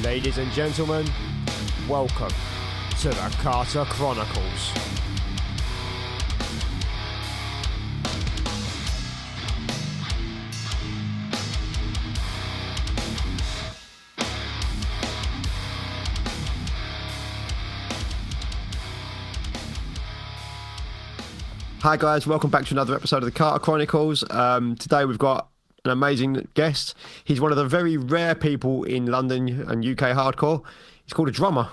Ladies and gentlemen, welcome to the Kata Chronicles. Hi guys, welcome back to another episode of the Kata Chronicles. Today we've got an amazing guest. He's one of the very rare people in London and UK hardcore. He's called a drummer.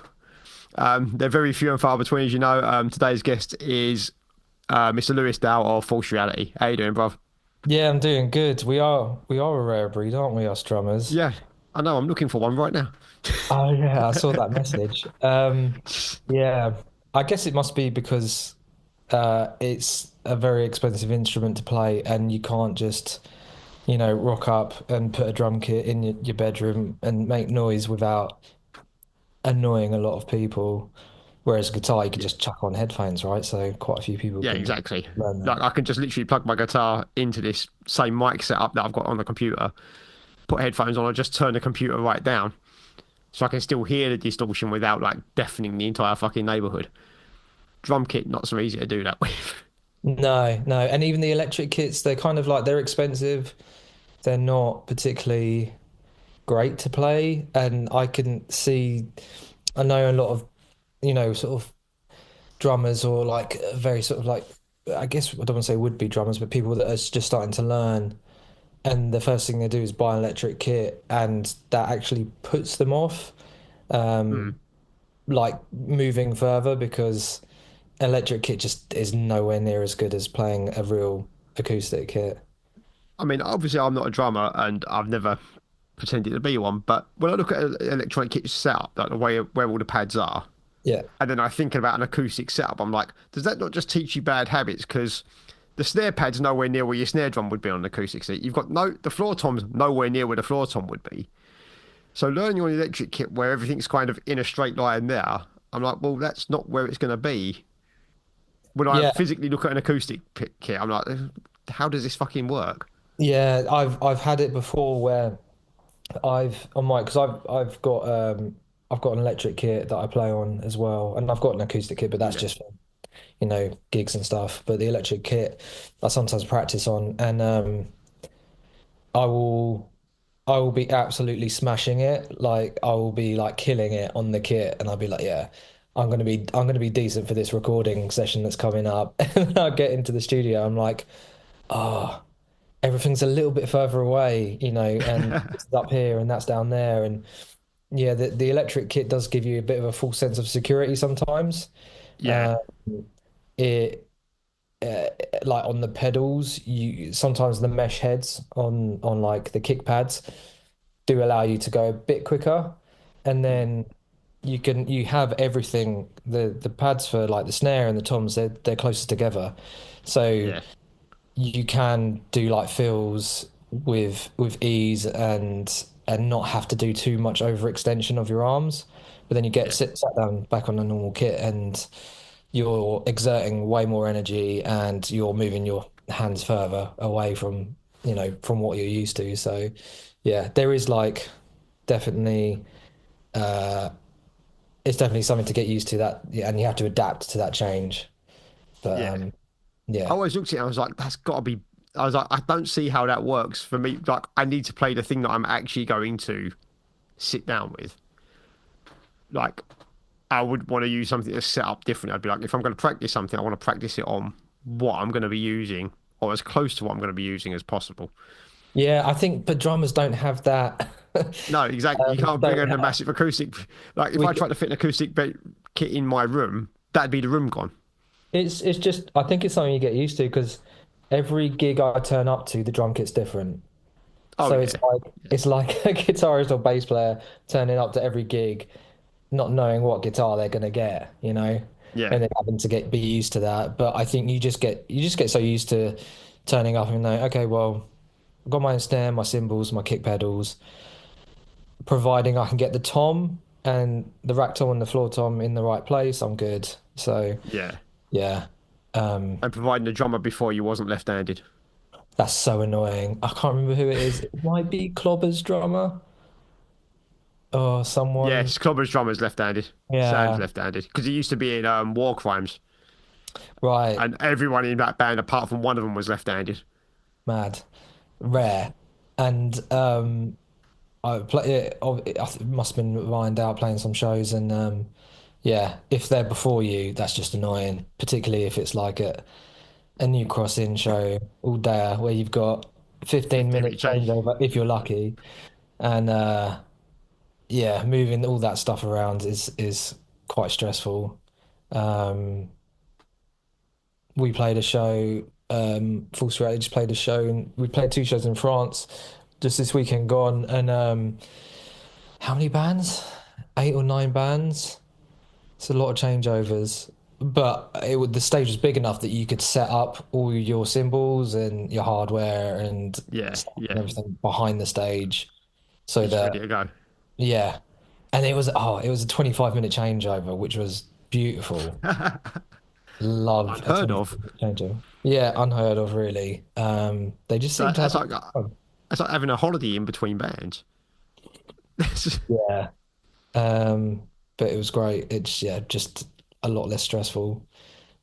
They're very few and far between, as you know. Today's guest is Mr. Lewis Dow of False Reality. How you doing, bruv? Yeah, I'm doing good. We are a rare breed, aren't we, us drummers? Yeah, I know. I'm looking for one right now. Oh yeah, I saw that message. Yeah, I guess it must be because it's a very expensive instrument to play, and you can't just, rock up and put a drum kit in your bedroom and make noise without annoying a lot of people. Whereas guitar, you could Yeah, just chuck on headphones, right? So quite a few people yeah, can exactly. learn that. Like I can just literally plug my guitar into this same mic setup that I've got on the computer, put headphones on, and just turn the computer right down, so I can still hear the distortion without like deafening the entire fucking neighborhood. Drum kit, not so easy to do that with. No, no, and even the electric kits, they're kind of like they're expensive. They're not particularly great to play, and I can see, I know a lot of, sort of drummers or like very sort of like, I guess I don't want to say would be drummers, but people that are just starting to learn, and the first thing they do is buy an electric kit, and that actually puts them off, Hmm. um, like moving further because electric kit just is nowhere near as good as playing a real acoustic kit. I mean, obviously, I'm not a drummer and I've never pretended to be one, but when I look at an electronic kit setup, like the way where all the pads are, Yeah, and then I think about an acoustic setup, I'm like, does that not just teach you bad habits? Because the snare pad's nowhere near where your snare drum would be on an acoustic seat. You've got the floor tom's nowhere near where the floor tom would be. So learning on the electric kit where everything's kind of in a straight line there, I'm like, well, that's not where it's going to be. When I yeah, physically look at an acoustic kit, I'm like, how does this fucking work? yeah. I've had it before where I've on my because I've got an electric kit that I play on as well, and I've got an acoustic kit, but that's Yeah, just for gigs and stuff. But the electric kit I sometimes practice on, and I will I will be absolutely smashing it. Like I will be like killing it on the kit, and I'll be like, yeah, I'm gonna be decent for this recording session that's coming up. And then I get into the studio, I'm like, oh, everything's a little bit further away, and this is up here and that's down there, and yeah, the electric kit does give you a bit of a false sense of security sometimes. yeah, Uh, it uh, like on the pedals, you sometimes the mesh heads on like the kick pads do allow you to go a bit quicker, and then you have everything the pads for like the snare and the toms they're closer together, so yeah, you can do like fills with ease and not have to do too much overextension of your arms. But then you get yeah, sat down back on a normal kit and you're exerting way more energy and you're moving your hands further away from, from what you're used to. So yeah, there is like definitely uh it's definitely something to get used to that, yeah, and you have to adapt to that change. But yeah. I yeah. always looked at it and I was like, that's got to be. I was like, I don't see how that works for me. Like, I need to play the thing that I'm actually going to sit down with. Like, I would want to use something that's set up different. I'd be like, if I'm going to practice something, I want to practice it on what I'm going to be using or as close to what I'm going to be using as possible. Yeah, I think but drummers don't have that. No, exactly. You can't bring Don't in a have massive acoustic. Like, if we. I tried to fit an acoustic kit in my room, that'd be the room gone. It's just I think it's something you get used to because every gig I turn up to, the drum kit's different. Oh, So it's yeah. like it's like a guitarist or bass player turning up to every gig, not knowing what guitar they're gonna get, Yeah. and then having to get be used to that. But I think you just get so used to turning up and know, okay, well, I've got my snare, my cymbals, my kick pedals, providing I can get the tom and the rack tom and the floor tom in the right place, I'm good. So Yeah. Yeah. Um, and providing the drummer before you wasn't left-handed. that's so annoying. I can't remember who it is. It might be Clobber's drummer or someone. Yes, Clobber's drummer's left-handed. Sam's Yeah, left-handed because he used to be in War Crimes, right. and everyone in that band apart from one of them was left-handed. Mad. Rare. And I play it. It must have been lined out playing some shows, and yeah, if they're before you, that's just annoying. Particularly if it's like a new crossing show all day where you've got 15 15 minute minute change. changeover if you're lucky, and yeah, moving all that stuff around is quite stressful. Um, we played a show. Full Strategy just played a show, and we played two shows in France just this weekend gone, and how many bands? Eight or nine bands. It's a lot of changeovers, but the stage was big enough that you could set up all your cymbals and your hardware and Yeah, stuff and yeah. everything behind the stage, so You're just that ready to go. yeah, and it was a 25-minute changeover, which was beautiful. Love a Unheard of. 25-minute changeover. Yeah, unheard of, really. They just So seem to have that's like fun. that's like having a holiday in between bands. Yeah. But it was great. It's yeah, just a lot less stressful.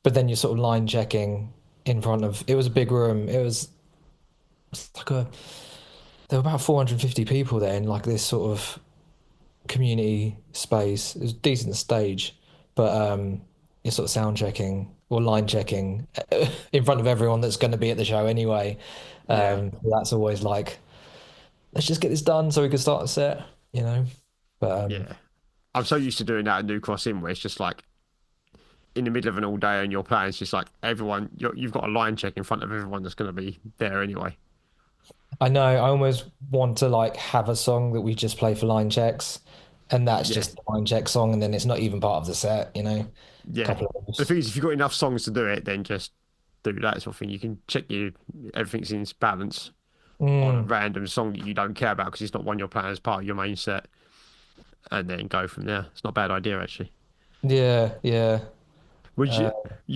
But then you're sort of line checking in front of it was a big room. It's like a there were about 450 people there in like this sort of community space. It was a decent stage, but you're sort of sound checking or line checking in front of everyone that's going to be at the show anyway. Yeah, That's always like, let's just get this done so we can start the set, you know. But yeah. I'm so used to doing that at New Cross Inn where it's just like in the middle of an all day and you're playing, it's just like everyone, you've got a line check in front of everyone that's going to be there anyway. I know I almost want to like have a song that we just play for line checks, and that's Yeah, just the line check song, and then it's not even part of the set, you know. yeah. Couple of The those. thing is, if you've got enough songs to do it, then just do that sort of thing. You can check everything's in its balance on a Mm, random song that you don't care about because it's not one you're playing as part of your main set, and then go from there. It's not a bad idea actually. yeah, yeah. Was Uh,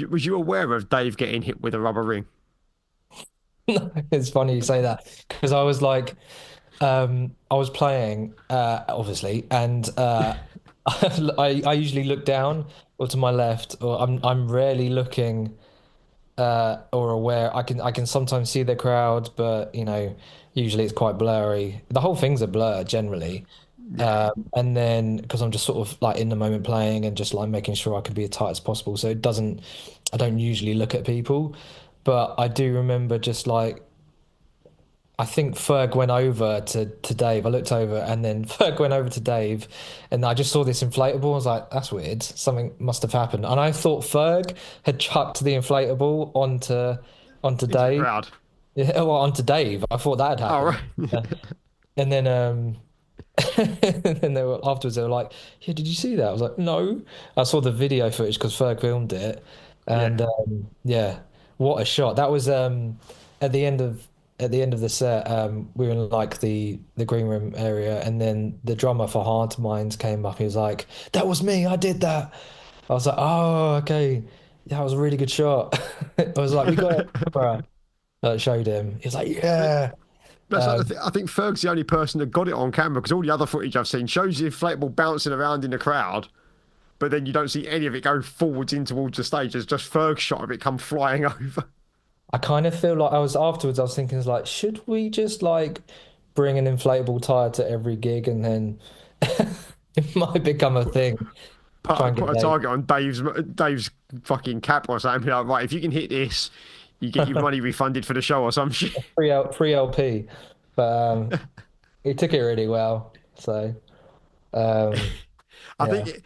was you aware of Dave getting hit with a rubber ring? it's funny you say that because I was like, I was playing, obviously, and I usually look down or to my left, or I'm rarely looking or aware. I can sometimes see the crowd, but you know, usually it's quite blurry. The whole thing's a blur generally. Yeah, And then because I'm just sort of like in the moment playing and just like making sure I can be as tight as possible, so it doesn't. I don't usually look at people, but I do remember just like. I think Ferg went over to Dave. I looked over and then Ferg went over to Dave and I just saw this inflatable. I was like, that's weird. Something must have happened. And I thought Ferg had chucked the inflatable onto into the Dave. crowd. Yeah, well, onto Dave. I thought that had All happened. right. And then and then they were afterwards they were like, yeah, did you see that? I was like, no. I saw the video footage because Ferg filmed it. Yeah. And yeah, what a shot. That was at the end of at the end of the set, we were in like the green room area, and then the drummer for Hard Minds came up. He was like, "That was me. I did that." I was like, "Oh, okay. Yeah, that was a really good shot." I was like, "We got it." Camera. I showed him. He was like, "Yeah." That's like the Um, thing. I think Ferg's the only person that got it on camera because all the other footage I've seen shows the inflatable bouncing around in the crowd, but then you don't see any of it go forwards in towards the stage. There's just Ferg's shot of it come flying over. I kind of feel like I was afterwards. I was thinking, like, should we just like bring an inflatable tire to every gig, and then it might become a thing. Try and Put get a Dave target on Dave's fucking cap or something. Be like, right, if you can hit this, you get your money refunded for the show or some shit. free LP, but he took it really well. So um, I yeah, think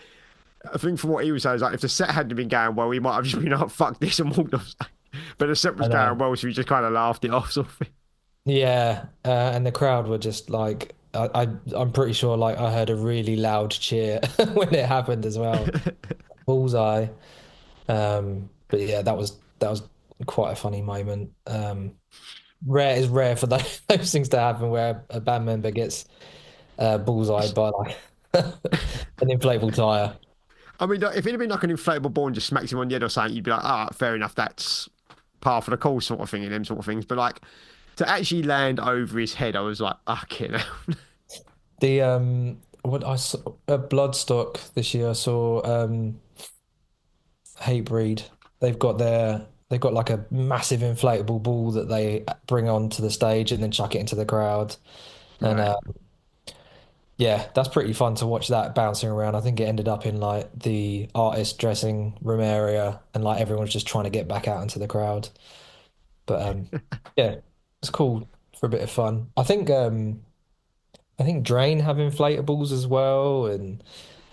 I think from what he was saying is like if the set hadn't been going well, we might have just been like fuck this and walked off. But the set I was going know. well, so we just kind of laughed it off. Sort of thing. Yeah, and the crowd were just like, I'm pretty sure like I heard a really loud cheer when it happened as well. Bullseye. But yeah, that was quite a funny moment. Rare is rare for those things to happen where a band member gets bullseyed by like an inflatable tire. I mean, if it'd been like an inflatable ball and just smacks him on the head or something, you'd be like, all right, fair enough, that's par for the course sort of thing and them sort of things. But like to actually land over his head, I was like, ah, okay. The what I saw at Bloodstock this year, I saw Hatebreed. They've got like a massive inflatable ball that they bring onto the stage and then chuck it into the crowd. And Right. yeah, that's pretty fun to watch that bouncing around. I think it ended up in like the artist dressing room area, and like everyone's just trying to get back out into the crowd. But yeah, it's cool for a bit of fun. I think Drain have inflatables as well, and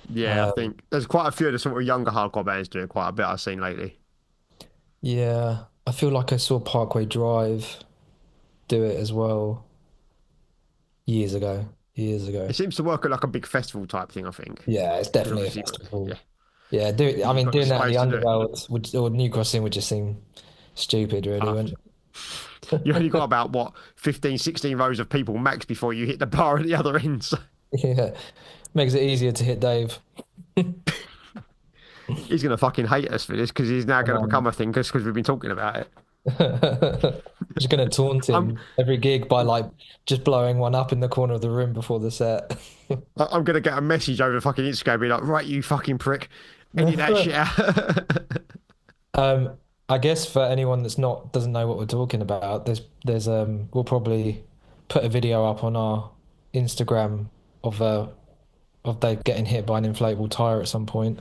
Yeah, I um, think there's quite a few of the sort of younger hardcore bands doing quite a bit I've seen lately. yeah, I feel like I saw Parkway Drive do it as well years ago. Years It ago. seems to work at like a big festival type thing, I think. Yeah, it's Because definitely a obviously, yeah, festival. Yeah, I you've mean, got the doing that in the space to do it. underworld would or New Crossing would just seem stupid, really, Daft. wouldn't You only got it? about what 15, 16 rows of people max before you hit the bar at the other end. So Yeah, makes it easier to hit Dave. he's gonna fucking hate us for this because he's now I gonna know. become a thing just because we've been talking about it. Just gonna taunt I'm him every gig by like just blowing one up in the corner of the room before the set. I'm gonna get a message over fucking Instagram, be like, right, you fucking prick, edit that shit out. I guess for anyone that's not doesn't know what we're talking about, there's we'll probably put a video up on our Instagram of Dave getting hit by an inflatable tire at some point,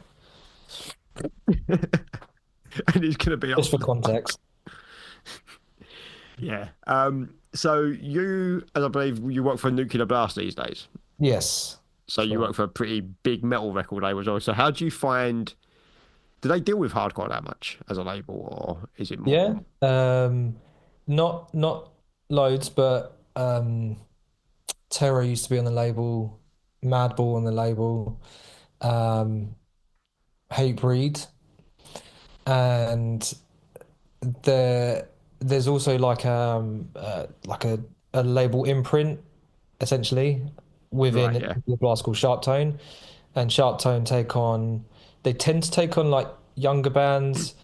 And he's gonna be just for off. context. Yeah. So you, as I believe, you work for Nuclear Blast these days. Yes, So that's you right. work for a pretty big metal record label as well. So how do you find? Do they deal with hardcore that much as a label, or is it more? Yeah, not loads, but Terror used to be on the label, Madball on the label, um, Hatebreed, and there there's also like a label imprint essentially Right. within Yeah. the blast called Sharp Tone, and Sharp Tone they tend to take on like younger bands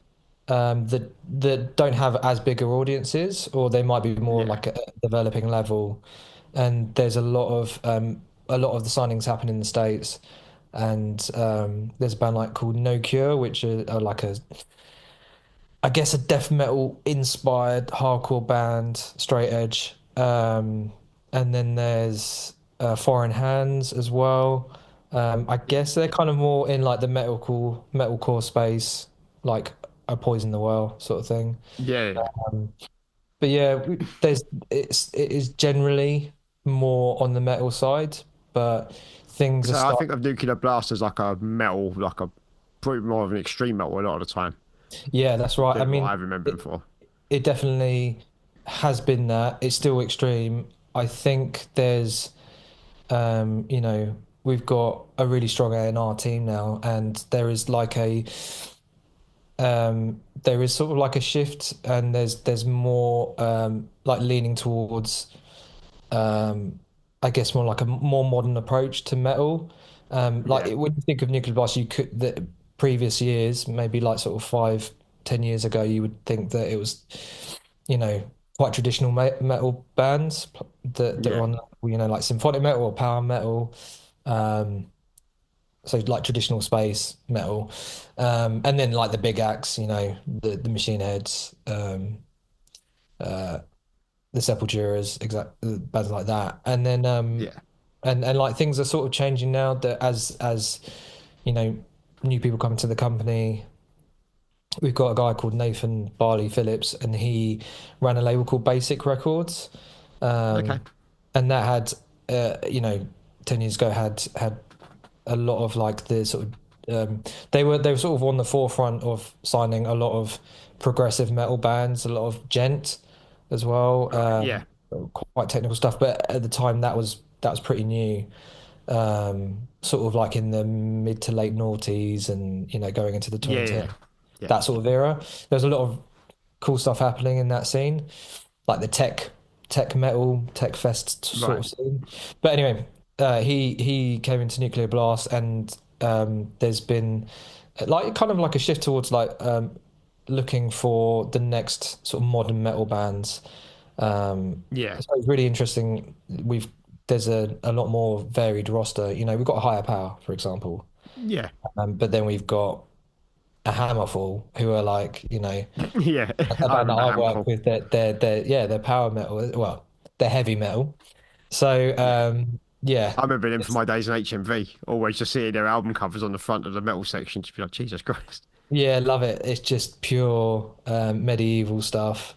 that don't have as bigger audiences, or they might be more Yeah. like a developing level. And there's a lot of the signings happen in the States, and there's a band like called No Cure, which are like a I guess a death metal inspired hardcore band, straight edge. And then there's Foreign Hands as well. I guess they're kind of more in like the metalcore space, like a Poison the Well sort of thing. Yeah. Yeah. Um, but yeah, it is generally more on the metal side, but things are So I start. think of Nuclear Blast as like a metal, like a probably more of an extreme metal a lot of the time Yeah, that's right. I than what mean, I remember them it, for. it definitely has been that. It's still extreme. I think there's, you know, we've got a really strong A&R team now, and there is sort of like a shift, and there's more like leaning towards um, I guess more like a more modern approach to metal. Yeah. When you think of nuclear blast, you could the previous years, maybe like sort of 5, 10 years ago, you would think that it was, you know, quite traditional metal bands that are Yeah. on, you know, like symphonic metal or power metal. Um, so like traditional space metal, and then like the big acts, you know, the Machine Heads, uh, the Sepulturas, exact bands like that. And then Yeah. and like things are sort of changing now that as you know, new people come to the company. We've got a guy called Nathan Barley Phillips, and he ran a label called Basic Records. Okay. Um, and that had you know, 10 years ago had a lot of like the sort of they were sort of on the forefront of signing a lot of progressive metal bands, a lot of gent as well, Right. Yeah. quite technical stuff. But at the time, that was pretty new, sort of like in the mid to late noughties, and you know going into the Yeah. Yeah. 2010, Yeah. that sort of era. There's a lot of cool stuff happening in that scene, like the tech metal, tech fest sort Right. of scene. But anyway, he came into Nuclear Blast, and there's been like kind of like a shift towards like looking for the next sort of modern metal bands. Yeah, So it's really interesting. There's a lot more varied roster. You know, we've got Higher Power, for example, yeah, but then we've got a Hammerfall, who are like, you know, yeah. a I band that remember I work Hammerfall. with. They're yeah, they're power metal. Well, they're heavy metal. So Yeah. yeah, I remember them from it's my days in HMV. Always just seeing their album covers on the front of the metal section. Just be like, Jesus Christ. yeah, love it. It's just pure medieval stuff.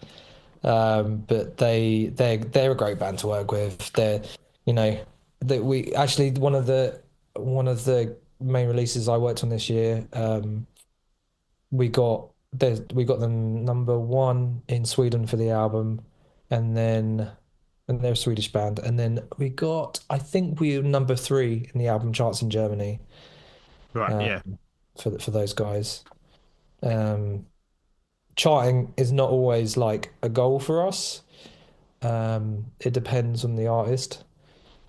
But they're a great band to work with. They're, you know, that we actually one of the main releases I worked on this year. We got them number one in Sweden for the album, and then and they're a Swedish band, and then I think we were number three in the album charts in Germany. Right. Uh, Yeah. for those guys. Um, Charting is not always like a goal for us. It depends on the artist.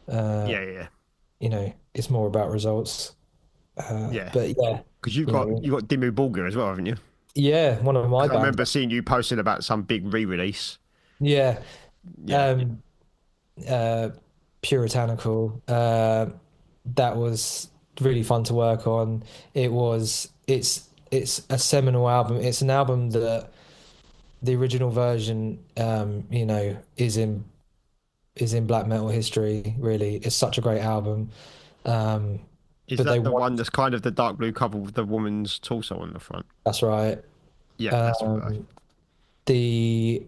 Uh, Yeah. Yeah. you know, it's more about results. Yeah. But yeah, Because you you got know, you got Dimmu Borgir as well, haven't you? yeah, one of my Because I bands. remember seeing you posting about some big re-release. Yeah, Yeah. um, uh, Puritanical. That was really fun to work on. It's a seminal album. It's an album that the original version, you know, is in black metal history, really. It's such a great album. Um, Is but they that the want, one that's kind of the dark blue cover with the woman's torso on the front? that's right. Yeah, that's the version. Um, the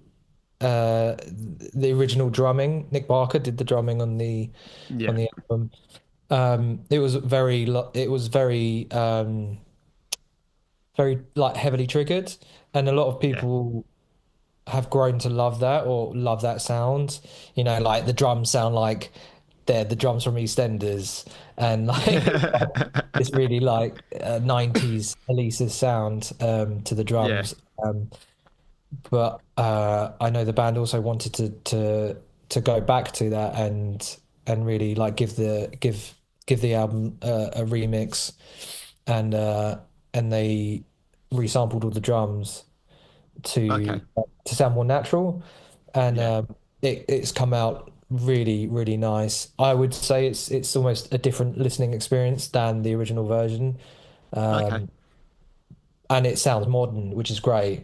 the original drumming, Nick Barker did the drumming on Yeah. the album. It was very like heavily triggered, and a lot of Yeah. people have grown to love that or love that sound. You know, like the drums sound like they're the drums from EastEnders, and like it's really like 90s Elisa's sound to the Yeah. drums. But I know the band also wanted to go back to that and really like give the album a remix, and they resampled all the drums Okay. to sound more natural, and Yeah. it's come out really nice. I would say it's almost a different listening experience than the original version, Okay. um, and it sounds modern, which is great.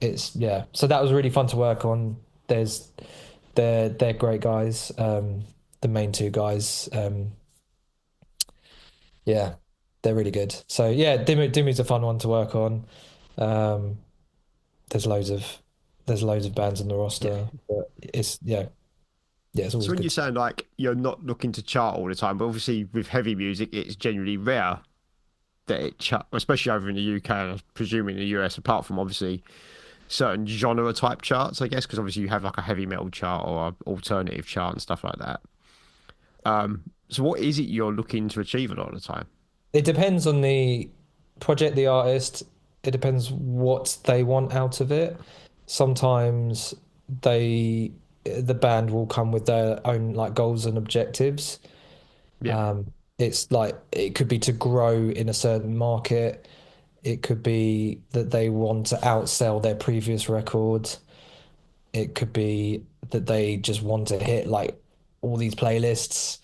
It's yeah. So that was really fun to work on. There's they're great guys. The main two guys. Yeah, they're really good. So yeah, Dimu's a fun one to work on. Um, there's loads of bands on the Yeah. roster, but it's So always when good. you sound like you're not looking to chart all the time, but obviously with heavy music, it's generally rare that it chart, especially over in the UK and I presume in the US, apart from obviously certain genre type charts, I guess, because obviously you have like a heavy metal chart or a alternative chart and stuff like that. So what is it you're looking to achieve a lot of the time? It depends on the project, the artist. It depends what they want out of it. Sometimes the band will come with their own like goals and objectives. Yeah. It's like it could be to grow in a certain market. It could be that they want to outsell their previous records. It could be that they just want to hit like all these playlists.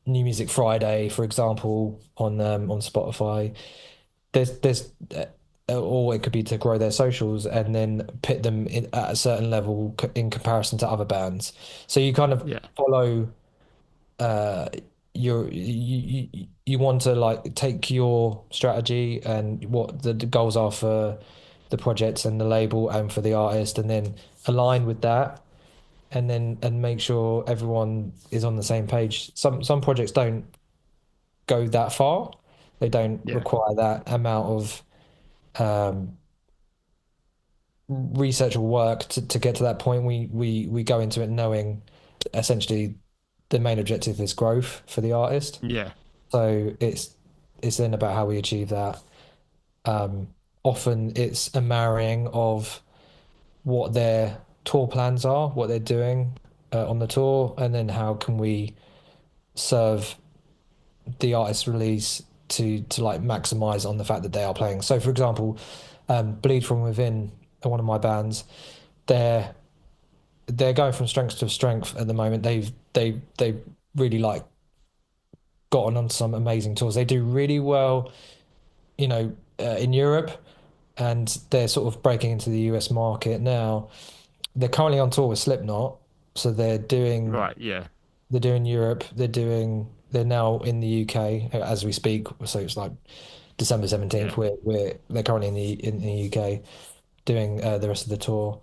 New Music Friday, for example, on Spotify. There's or it could be to grow their socials and then pit them at a certain level in comparison to other bands. So you kind of Yeah. follow uh you want to like take your strategy and what the goals are for the projects and the label and for the artist, and then align with that, and then and make sure everyone is on the same page. Some projects don't go that far. They don't Yeah. require that amount of um, research or work to get to that point. We go into it knowing essentially the main objective is growth for the artist. Yeah. So it's then about how we achieve that. Um, Often it's a marrying of what their tour plans are, what they're doing on the tour, and then how can we serve the artist's release to like maximize on the fact that they are playing. So, for example, Bleed from Within, one of my bands, they're they're going from strength to strength at the moment. They've really like gotten on some amazing tours. They do really well, in Europe, and they're sort of breaking into the US market now. They're currently on tour with Slipknot, so Right, yeah, they're doing Europe, they're now in the UK as we speak. So it's like December 17th. yeah, They're currently in the UK doing the rest of the tour.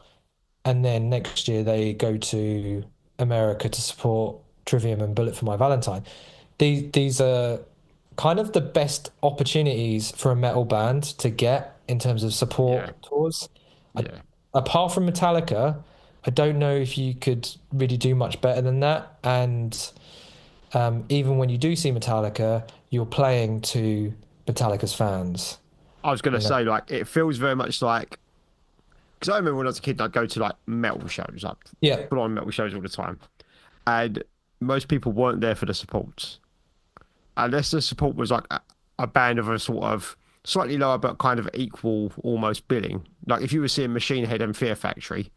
And then next year they go to America to support Trivium and Bullet for My Valentine. These are kind of the best opportunities for a metal band to get in terms of yeah, support tours. I, yeah. apart from Metallica, I don't know if you could really do much better than that. And even when you do see Metallica, you're playing to Metallica's fans. I was gonna You know? say like it feels very much like because I remember when I was a kid, I'd go to like metal shows, like Yeah, full on metal shows all the time, and most people weren't there for the supports unless the support was like a band of a sort of slightly lower but kind of equal almost billing. Like if you were seeing Machine Head and Fear Factory,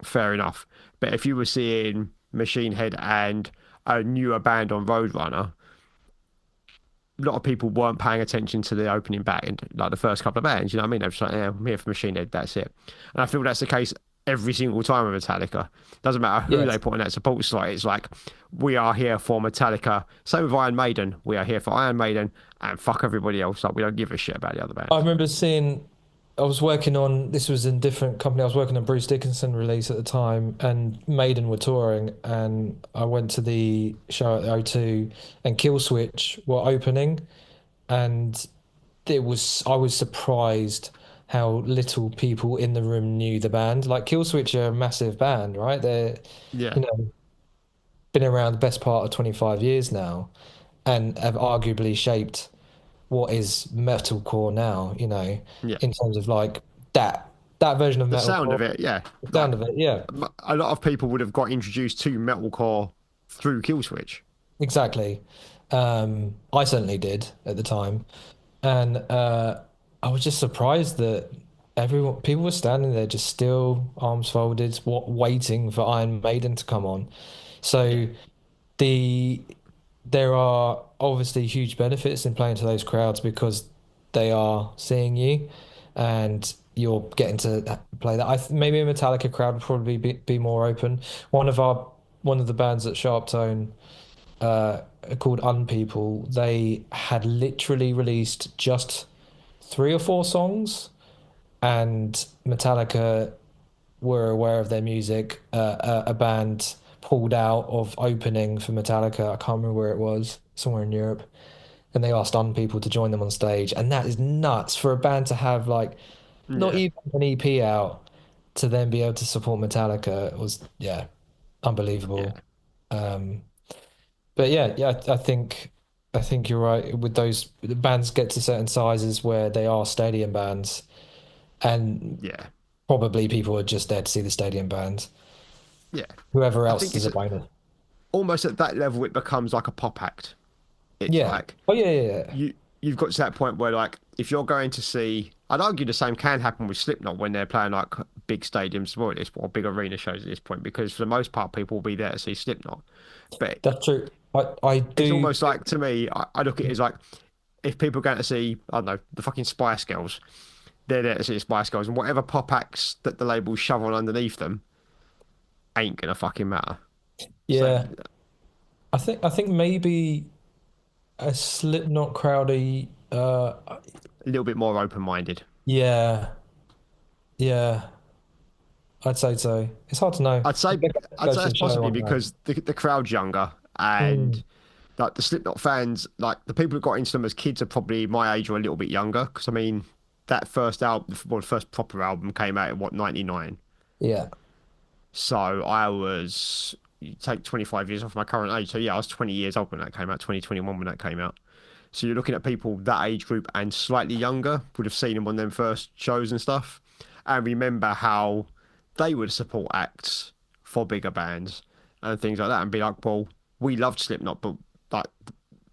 fair enough. But if you were seeing Machine Head and a newer band on Roadrunner, a lot of people weren't paying attention to the opening band, like the first couple of bands. You know what I mean? They were just like, yeah, I'm here for Machine Head, that's it. And I feel that's the case every single time with Metallica. Doesn't matter who they yes. put in that support slot. It's like, we are here for Metallica. Same with Iron Maiden. We are here for Iron Maiden and fuck everybody else. Like, we don't give a shit about the other I bands. remember seeing, I was working on, this was in a different company. I was working on Bruce Dickinson release at the time, and Maiden were touring, and I went to the show at the O2, and Killswitch were opening, and I was surprised how little people in the room knew the band. Like Killswitch are a massive band, right? They're, Yeah, you know, been around the best part of 25 years now, and have arguably shaped what is metalcore now, yeah. in terms of like that version of The sound metalcore, of it, yeah. the Like, sound of it, yeah, a lot of people would have got introduced to metalcore through Killswitch. exactly. I certainly did at the time, and I was just surprised that people were standing there just still, arms folded, waiting for Iron Maiden to come on. Yeah, So the there are obviously huge benefits in playing to those crowds because they are seeing you and you're getting to play that. Maybe a Metallica crowd would probably be more open. One of the bands at Sharp Tone, uh, called Unpeople, they had literally released just 3 or 4 songs, and Metallica were aware of their music. A band pulled out of opening for Metallica. I can't remember where it was, somewhere in Europe, and they asked people to join them on stage. And that is nuts for a band to have like not yeah, even an EP out to then be able to support Metallica. It was, yeah, unbelievable. yeah, Um, but yeah, I think you're right. With those, the bands get to certain sizes where they are stadium bands, and yeah, probably people are just there to see the stadium bands. yeah. Whoever I else think is it's a bonus. almost at that level, it becomes like a pop act. It's Yeah. like Oh yeah, yeah, yeah. you've got to that point where like if you're going to see, I'd argue the same can happen with Slipknot when they're playing like big stadiums well, at this or big arena shows at this point because for the most part people will be there to see Slipknot. But That's true. I it's do. almost like to me, I look at it as like if people are going to see, I don't know, the fucking Spice Girls, they're there to see the Spice Girls, and whatever pop acts that the labels shove on underneath them ain't gonna fucking matter. So Yeah. I think maybe a Slipknot crowd. a little bit more open-minded. Yeah, yeah. I'd say so. It's hard to know. I'd say I'd Goes say to that's show possibly on that. because the crowd's younger Mm, and like the Slipknot fans, like the people who got into them as kids are probably my age or a little bit younger. Because I mean, that first album, well, the first proper album came out in what 99. yeah. So I was you take 25 years off my current age. So yeah, I was 20 years old when that came out, 2021 when that came out. So you're looking at people that age group and slightly younger would have seen them on them first shows and stuff, and remember how they would support acts for bigger bands and things like that, and be like, well, we loved Slipknot, but like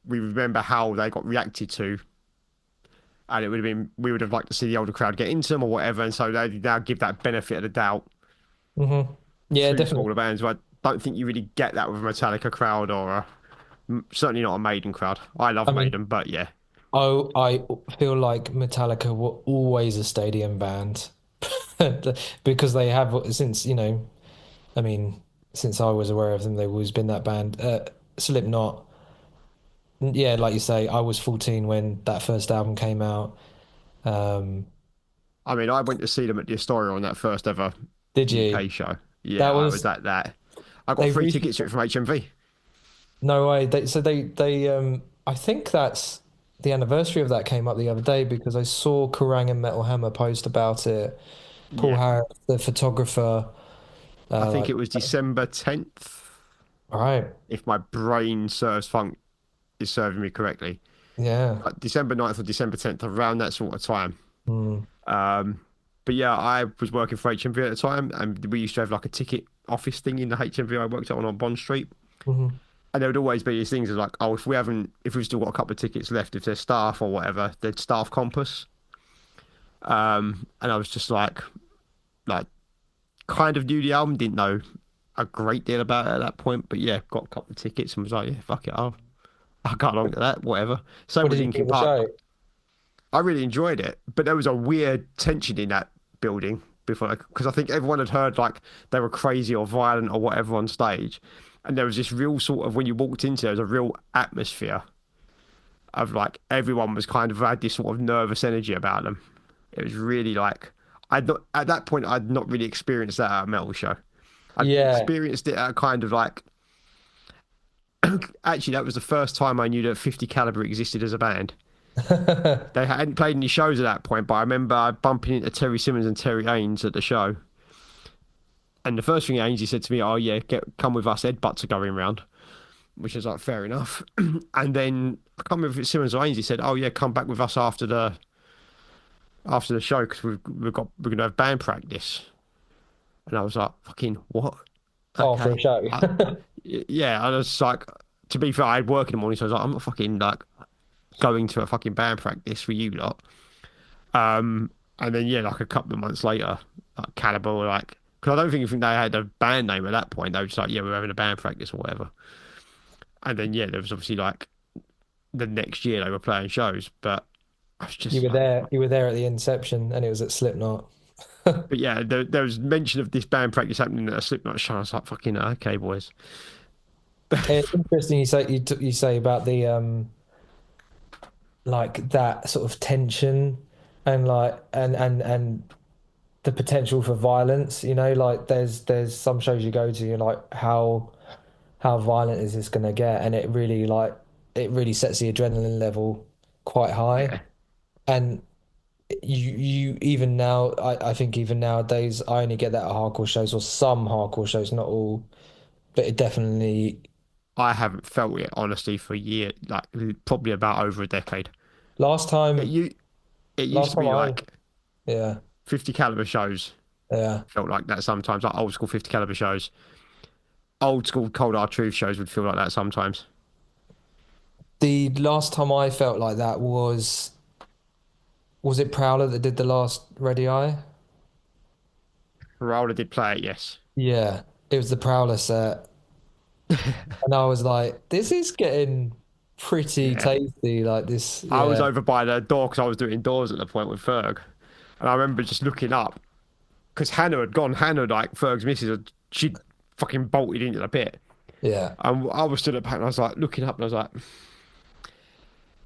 we remember how they got reacted to, and it would have been we would have liked to see the older crowd get into them or whatever, and so they now give that benefit of the doubt Hmm. Yeah, to definitely. smaller bands. But I don't think you really get that with a Metallica crowd or certainly not a Maiden crowd. I love I mean, Maiden, but yeah, I feel like Metallica were always a stadium band because they have since, I mean, since I was aware of them, they've always been that band. Slipknot, yeah, like you say, I was 14 when that first album came out. Um, I mean, I went to see them at the Astoria on that first ever did you? UK show. That Yeah, I was was at that. I got they free recently. tickets to it from HMV. No way. They I think that's the anniversary of that came up the other day because I saw Kerrang and Metal Hammer post about it. Paul Yeah, Harris, the photographer, I think like, it was December 10th, all right, if my brain serves funk is serving me correctly. yeah. December 9th or December 10th, around that sort of time. Mm, Um, but yeah, I was working for HMV at the time, and we used to have like a ticket office thing in the HMV I worked at on Bond Street. hmm. And there would always be these things of like, oh, if we've still got a couple of tickets left, if there's staff or whatever, they'd staff compass. And I was just like, kind of knew the album, didn't know a great deal about it at that point, but yeah, got a couple of tickets and was like, yeah, fuck it, I'll go along to that, whatever. Same What with did you think Linkin of the Park. show? I really enjoyed it, but there was a weird tension in that building before, because I think everyone had heard like they were crazy or violent or whatever on stage, and there was this real sort of when you walked into, there was a real atmosphere of like everyone was kind of had this sort of nervous energy about them. It was really like I'd not at that point I'd not really experienced that at a metal show. I'd Yeah. experienced it at a kind of like actually that was the first time I knew that 50 Caliber existed as a band. They hadn't played any shows at that point, but I remember bumping into Terry Simmons and Terry Haynes at the show. And the first thing Ainsley said to me, "Oh yeah, come with us. Ed Butts are going round," which is like fair enough. And then I can't remember if it's Simmons or Ainsley said, "Oh yeah, come back with us after the show because we're gonna have band practice." And I was like, "Fucking what? Oh, for a Okay." show. I, yeah, I was like, to be fair, I had work in the morning, so I was like, I'm not fucking like going to a fucking band practice for you lot. And then yeah, like a couple of months later, like Cannibal were like, because I don't think they had a band name at that point. They were just like, yeah, we're having a band practice or whatever. And then yeah, there was obviously like the next year they were playing shows, but I was You just were like, there. You were there at the inception, and it was at Slipknot. but yeah, there was mention of this band practice happening at a Slipknot show. I was like, fucking okay, boys. It's interesting you say about the like that sort of tension and like and the potential for violence, like there's some shows you go to, you're like, how violent is this gonna get? And it really sets the adrenaline level quite high. Yeah, And you even now, I think even nowadays I only get that at hardcore shows or some hardcore shows, not all, but it definitely I haven't felt it honestly for years, like probably about over a decade. last It time you it used last to time be I like yeah, 50 caliber shows yeah. felt like that sometimes, like old school 50 caliber shows. Old school Cold Hard Truth shows would feel like that sometimes. The last time I felt like that was it Prowler that did the last Ready Eye? Raola did play it, yes. Yeah, it was the Prowler set, and I was like, this is getting pretty Yeah. tasty. Like this, I was yeah, over by the door because I was doing doors at the point with Ferg. And I remember just looking up because Hannah had gone. Hannah, like Ferg's missus, she'd fucking bolted into the pit. yeah, And I was stood at the back and I was like looking up and I was like,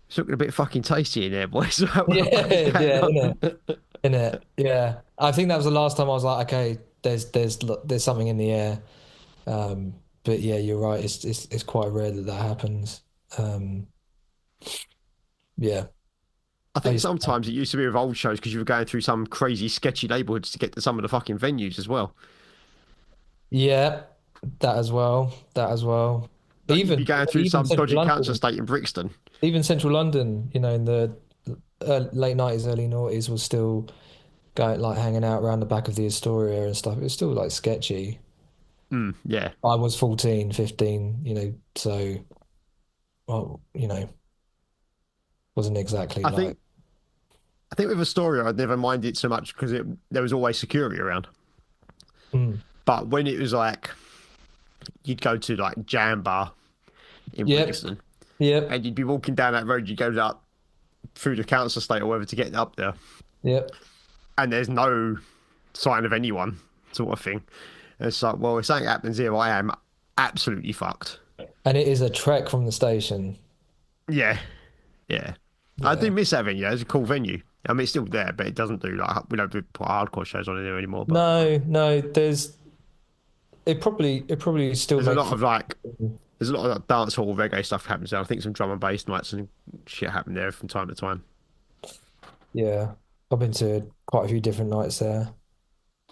it's looking a bit fucking tasty in there, boys. yeah, What is going yeah, in on? it, in it, yeah. I think that was the last time I was like, okay, there's something in the air. But yeah, you're right. It's quite rare that that happens. Um, yeah, I I think used to, sometimes it used to be with old shows because you were going through some crazy sketchy neighborhoods to get to some of the fucking venues as well. yeah, that as well, that as well. Like you'd be Even going through even some Central dodgy council London. estate in Brixton. Even Central London, in the late 90s, early noughties was still going like hanging out around the back of the Astoria and stuff. It was still like sketchy. Mm, yeah. I was 14, 15, so well, wasn't exactly I like, think I think with Astoria, I'd never minded it so much because there was always security around. mm, But when it was like you'd go to like Jam Bar in yep, Brixton, yep, and you'd be walking down that road, you go up through the council estate or whatever to get up there, yep. and there's no sign of anyone, sort of thing. And it's like, well, if something happens here, I am absolutely fucked. And it is a trek from the station. Yeah, yeah. I do Yeah. miss that venue. It's a cool venue. I mean, it's still there, but it doesn't do like we don't put hardcore shows on in there anymore. But No, no, it probably still there's a makes lot for of like there's a lot of like, dance hall reggae stuff happens there. I think some drum and bass nights and shit happen there from time to time. yeah. I've been to quite a few different nights there.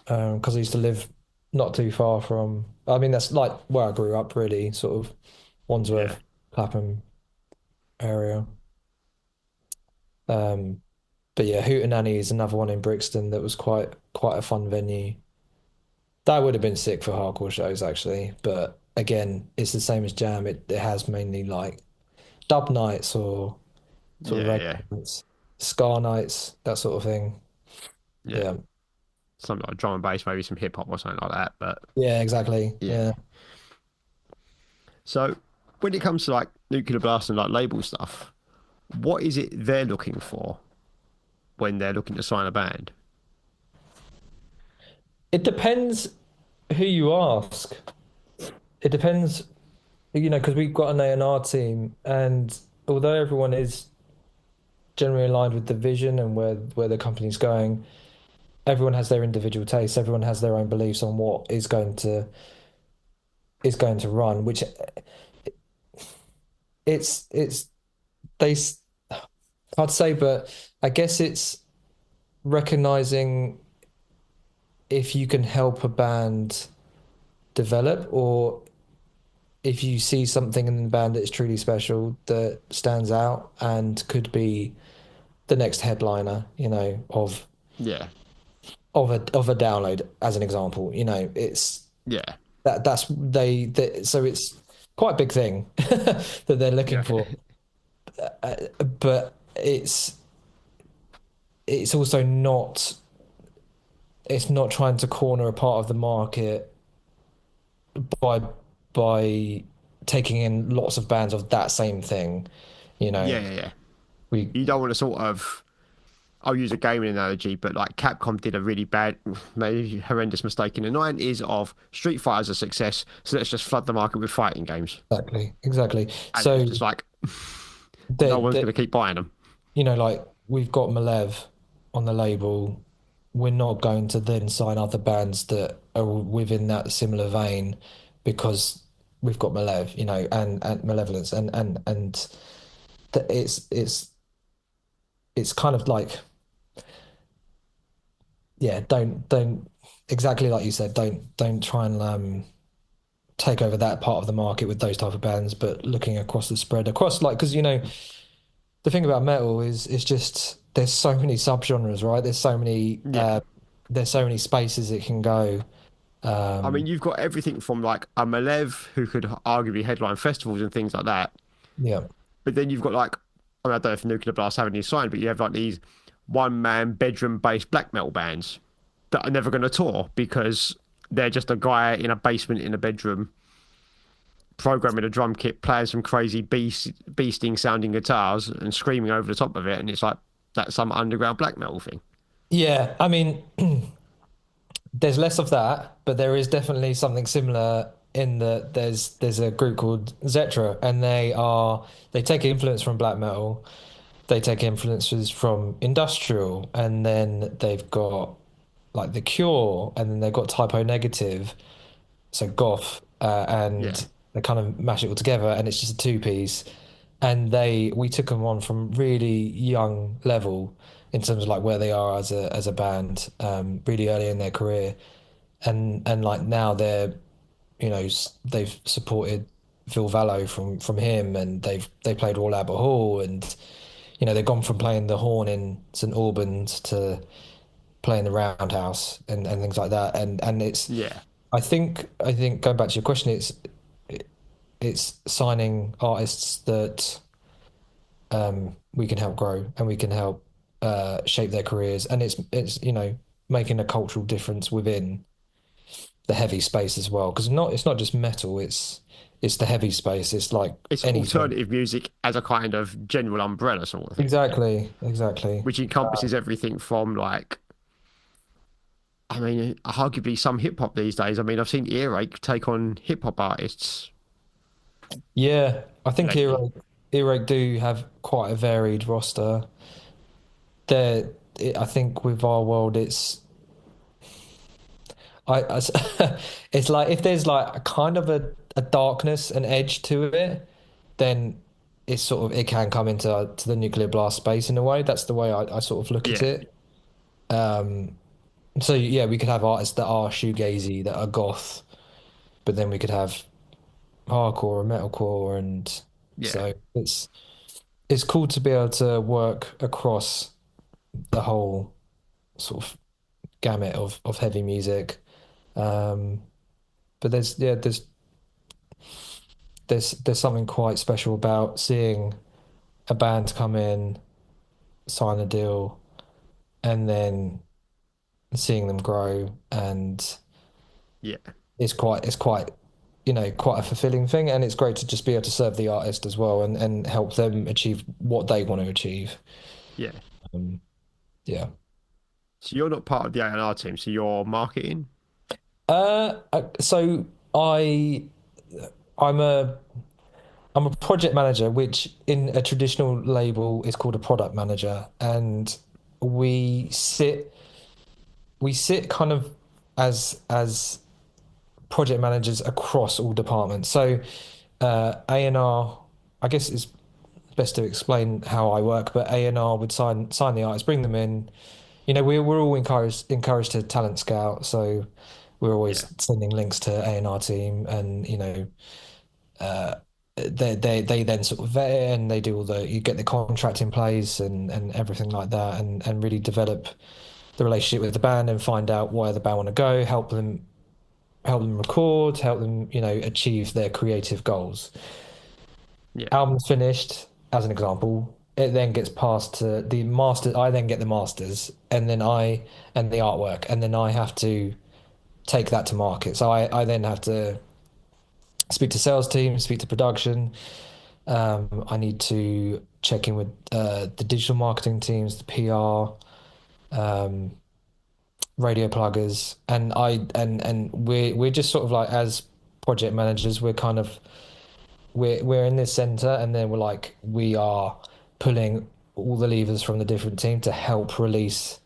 Because I used to live not too far from, I mean, that's like where I grew up, really, sort of Yeah, Wandsworth, Clapham area. Um, but yeah, Hootenanny is another one in Brixton that was quite a fun venue. That would have been sick for hardcore shows, actually. But again, it's the same as Jam. It has mainly like dub nights or sort of yeah, reggae yeah, nights, ska nights, that sort of thing. yeah. Yeah. Something like drum and bass, maybe some hip hop or something like that. But Yeah, exactly. yeah. Yeah. So when it comes to like Nuclear Blast and like label stuff, what is it they're looking for when they're looking to sign a band? It depends who you ask. It depends, because we've got an A&R team, and although everyone is generally aligned with the vision and where the company's going, everyone has their individual tastes. Everyone has their own beliefs on what is going to run, which it's they s- hard to say, but I guess it's recognizing if you can help a band develop, or if you see something in the band that is truly special that stands out and could be the next headliner, of Yeah, of a download, as an example. It's yeah, so it's quite a big thing that they're looking yeah, for. But it's also not trying to corner a part of the market by by taking in lots of bands of that same thing. You know, yeah, yeah, yeah. we You don't want to sort of. I'll use a gaming analogy, but like Capcom did a really bad, maybe horrendous mistake in the 90s of Street Fighter's a success, so let's just flood the market with fighting games. exactly. And it's So just like, no one's the going to keep buying them. like we've got Malev on the label. We're not going to then sign other bands that are within that similar vein because we've got Malev, and Malevolence, and that it's kind of like, yeah, don't exactly like you said, don't try and take over that part of the market with those type of bands, but looking across the spread across, like, because the thing about metal is it's just there's so many subgenres, right? Yeah. There's so many spaces it can go. I mean, Um, you've got everything from like a Malev who could arguably headline festivals and things like that. yeah, But then you've got like, I mean, I don't know if Nuclear Blast have any signed, but you have like these one man bedroom based black metal bands that are never going to tour because they're just a guy in a basement in a bedroom programming a drum kit, playing some crazy beasting sounding guitars and screaming over the top of it. And it's like, that's some underground black metal thing. yeah. I mean, there's less of that, but there is definitely something similar in that there's a group called Zetra, and they take influence from black metal. They take influences from industrial, and then they've got like The Cure, and then they've got Typo Negative, so goth, Yeah. and they kind of mash it all together, and it's just a two piece. And we took them on from really young level in terms of like where they are as a band, really early in their career, and like now they've supported Phil Vallo from him, and they played Royal Albert Hall, and they've gone from playing the horn in St Albans to playing the Roundhouse and things like that, and it's Yeah. I think going back to your question, it's signing artists that we can help grow and we can help shape their careers, and it's making a cultural difference within the heavy space as well. Because it's not just metal, it's the heavy space. It's like It's anything. alternative music as a kind of general umbrella sort of thing, Exactly, exactly. which encompasses everything from like, I mean, arguably some hip hop these days. I mean, I've seen Earache take on hip hop artists Yeah, I think lately. Earache do have quite a varied roster. There, I think with our world, it's like if there's like a kind of a darkness, an edge to it, then it's sort of it can come into to the nuclear blast space in a way. That's the way I sort of look at Yeah, it. Um, so yeah, we could have artists that are shoegazy, that are goth, but then we could have hardcore and metalcore, and yeah, so it's cool to be able to work across the whole sort of gamut of heavy music. Um, but there's something quite special about seeing a band come in, sign a deal, and then seeing them grow, and yeah, it's quite quite a fulfilling thing, and it's great to just be able to serve the artist as well and help them achieve what they want to achieve. yeah. Um, yeah. So you're not part of the A&R team, so you're marketing. So I'm a I'm a project manager, which in a traditional label is called a product manager, and we sit we sit kind of as project managers across all departments. So A&R, I guess it's best to explain how I work, but A&R would sign the artists, bring them in. We're all encouraged to talent scout, so we're Yeah, always sending links to A&R team, and uh, they then sort of vet it, and they do all the you get the contract in place and everything like that, and really develop the relationship with the band and find out where the band want to go, help them record, help them achieve their creative goals. yeah, Album's finished, as an example. It then gets passed to the master. I then get the masters, and then I and the artwork, and then I have to take that to market. So I then have to speak to sales team, speak to production. I need to check in with the digital marketing teams, the PR, um, radio pluggers, and we're just sort of like as project managers, we're in this center, and then we are pulling all the levers from the different team to help release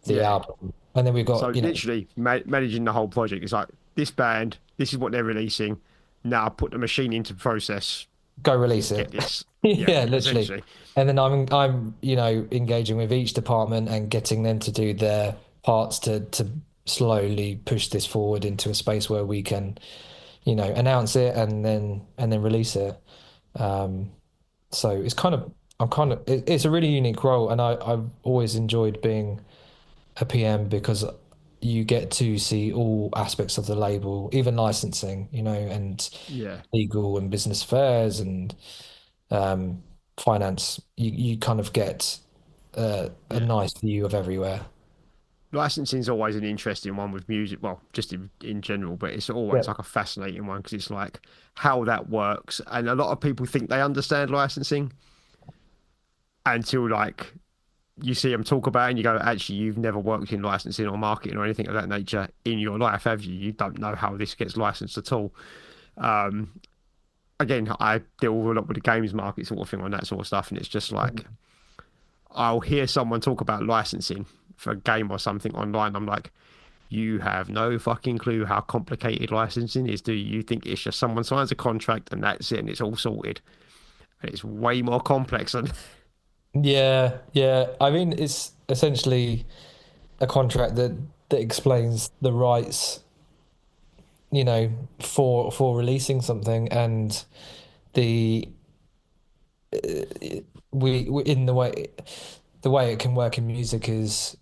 the yeah. album. And then we've So got, literally managing the whole project. It's like this band, this is what they're releasing. Now put the machine into process. go release Get it. this. Yeah, Yeah, literally. essentially. And then I'm engaging with each department and getting them to do their parts to slowly push this forward into a space where we can, announce it and then release it. Um, so it's a really unique role, and I've always enjoyed being a PM because you get to see all aspects of the label, even licensing, and Yeah, legal and business affairs and um, finance. You kind of get a yeah. nice view of everywhere. Licensing is always an interesting one with music. Well, just in general, but it's always Yeah. like a fascinating one because it's like how that works. And a lot of people think they understand licensing until like you see them talk about it and you go, actually, you've never worked in licensing or marketing or anything of that nature in your life, have you? You don't know how this gets licensed at all. Um, Again, I deal a lot with the games market sort of thing on that sort of stuff, and it's just like I'll hear someone talk about licensing for a game or something online. I'm like, you have no fucking clue how complicated licensing is, do you? You think it's just someone signs a contract and that's it and it's all sorted? And it's way more complex than Yeah, yeah. I mean, it's essentially a contract that explains the rights, for releasing something, and the we in the way it can work in music is,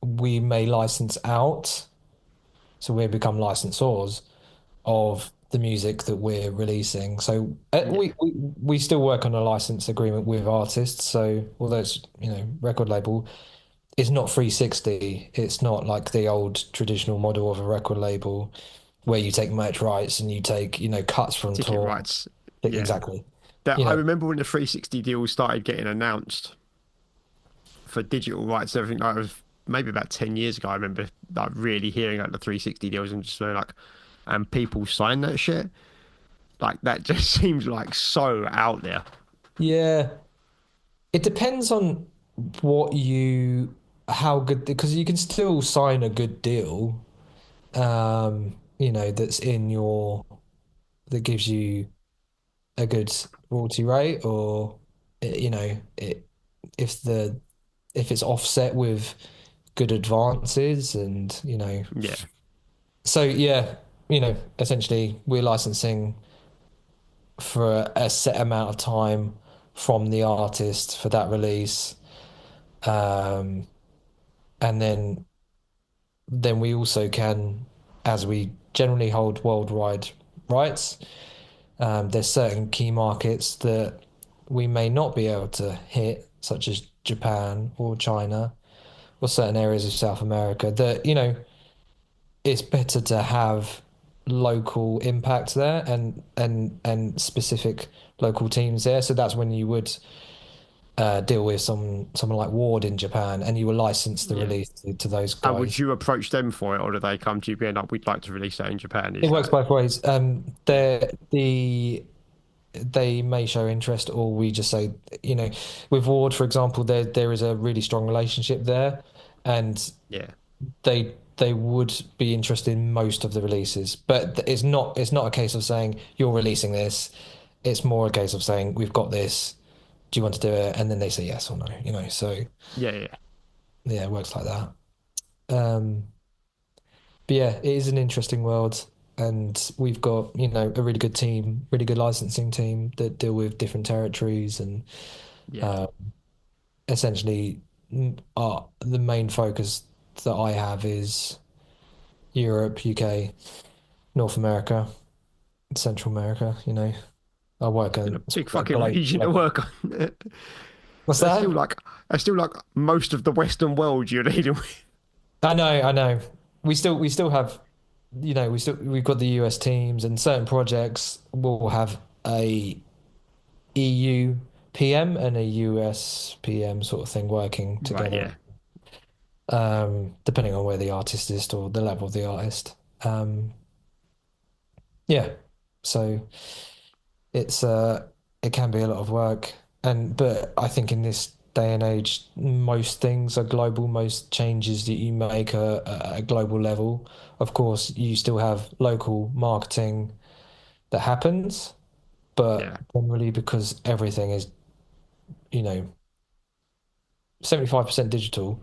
we may license out, so we become licensors of the music that we're releasing. So Yeah, we still work on a license agreement with artists. So although it's, record label, it's not 360. It's not like the old traditional model of a record label where you take merch rights and you take, cuts from ticket tour. rights. Yeah, Exactly. that You I know, remember when the 360 deals started getting announced for digital rights and everything. Like, it was maybe about 10 years ago. I remember like really hearing like the 360 deals and just like, and people sign that shit. Like that just seems like so out there. yeah, it depends on what how good, because you can still sign a good deal, that's that gives you a good royalty rate, or if the if it's offset with good advances, and Yeah, so yeah, essentially we're licensing for a set amount of time from the artist for that release, um, and then we also can, as we generally hold worldwide rights. There's certain key markets that we may not be able to hit, such as Japan or China or certain areas of South America, that, it's better to have local impact there, and specific local teams there. So that's when you would deal with someone like Ward in Japan, and you will license the yeah. release to those And would guys. you approach them for it, or do they come to you being like, "We'd like to release that in Japan"? It Is works that both ways. yeah, They may show interest, or we just say, with Ward, for example, there is a really strong relationship there, and yeah, they would be interested in most of the releases. But it's not a case of saying you're releasing this. It's more a case of saying we've got this. Do you want to do it? And then they say yes or no. So yeah, yeah, yeah, it works like that. Um, but yeah, it is an interesting world. And we've got, a really good team, really good licensing team that deal with different territories, and yeah. uh, essentially, the main focus that I have is Europe, UK, North America, Central America. I work In a on big sort of like fucking global region to level. work on. What's That's still that? like that's still like most of the Western world you're dealing with. I know. We still have, we've got the US teams, and certain projects will have a EU PM and a US PM sort of thing working Right, together, yeah. depending on where the artist is or the level of the artist. Yeah, so it's it can be a lot of work, but I think in this day and age, most things are global. Most changes that you make are at a global level. Of course, you still have local marketing that happens, but Yeah, generally, because everything is, you know, 75% digital,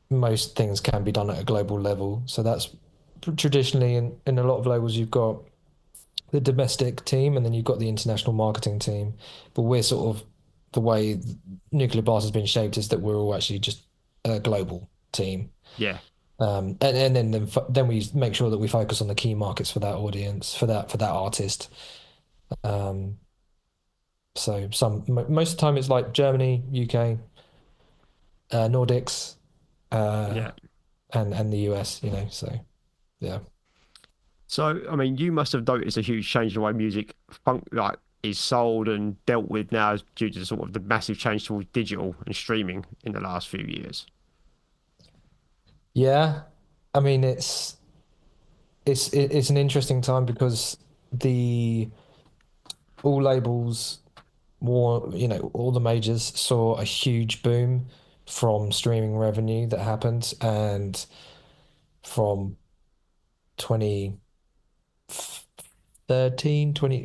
most things can be done at a global level. So that's traditionally in a lot of labels, you've got the domestic team, and then you've got the international marketing team. But we're sort of, the way Nuclear Blast has been shaped is that we're all actually just a global team. yeah, And then we make sure that we focus on the key markets for that audience, for that artist. Um, so most of the time it's like Germany, UK, Nordics, uh, yeah. and the US. So yeah. So, I mean, you must have noticed a huge change in the way music funk like is sold and dealt with now due to sort of the massive change towards digital and streaming in the last few years. Yeah, I mean it's an interesting time, because the all labels all the majors saw a huge boom from streaming revenue that happened, and from 2013,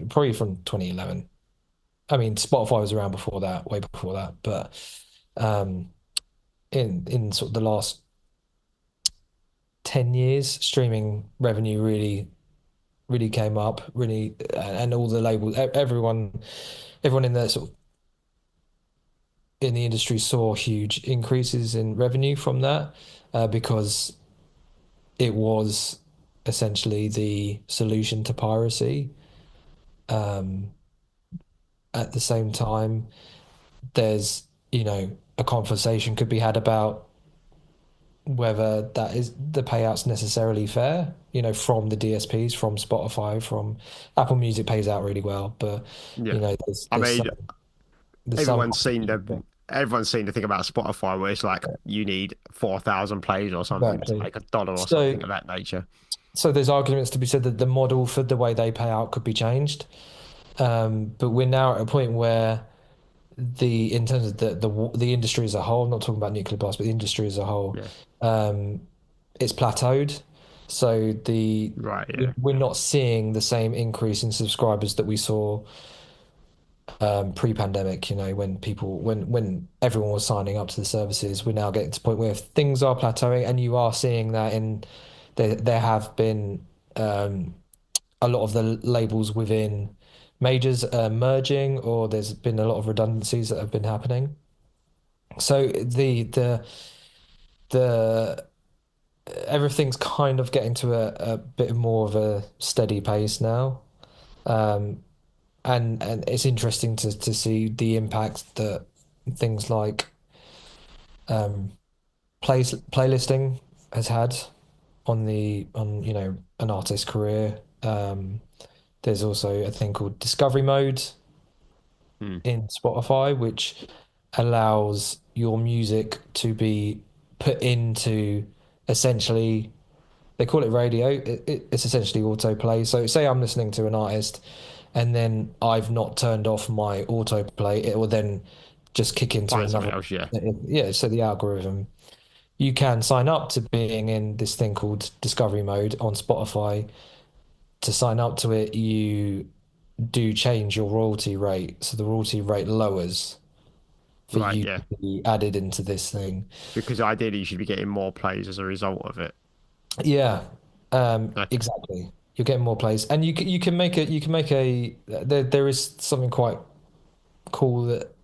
probably from 2011. I mean, Spotify was around before that, way before that, but um in sort of the last 10 years, streaming revenue really came up, really, and all the labels, everyone in the sort of in the industry saw huge increases in revenue from that, because it was essentially the solution to piracy. Um, at the same time, there's, a conversation could be had about whether that is the payouts necessarily fair, from the DSPs, from Spotify, from Apple Music pays out really well, but Yeah. there's I mean, there's some everyone's seen the everyone's seen the thing about Spotify where it's like you need 4,000 plays or something to exactly. make $1 or So something of that nature. so there's arguments to be said that the model for the way they pay out could be changed. But we're now at a point where in terms of the industry as a whole, I'm not talking about nuclear blast, but the industry as a whole, Yeah. um, it's plateaued. So Right. Yeah. we're not seeing the same increase in subscribers that we saw pre-pandemic, when everyone was signing up to the services. We're now getting to the point where things are plateauing, and you are seeing that there have been a lot of the labels within majors merging, or there's been a lot of redundancies that have been happening. So the everything's kind of getting to a bit more of a steady pace now. Um, and it's interesting to see the impact that things like um, playlisting has had on an artist's career. There's also a thing called discovery mode Hmm. in Spotify, which allows your music to be put into essentially, they call it radio. It's essentially autoplay. So say I'm listening to an artist and then I've not turned off my autoplay, it will then just kick into Find something another. else. Yeah. Yeah, so the algorithm. You can sign up to being in this thing called discovery mode on Spotify. To sign up to it, you do change your royalty rate. So the royalty rate lowers for Right. you Yeah. to be added into this thing. Because ideally you should be getting more plays as a result of it. Yeah, Okay. exactly. You're getting more plays, and you can make a there is something quite cool that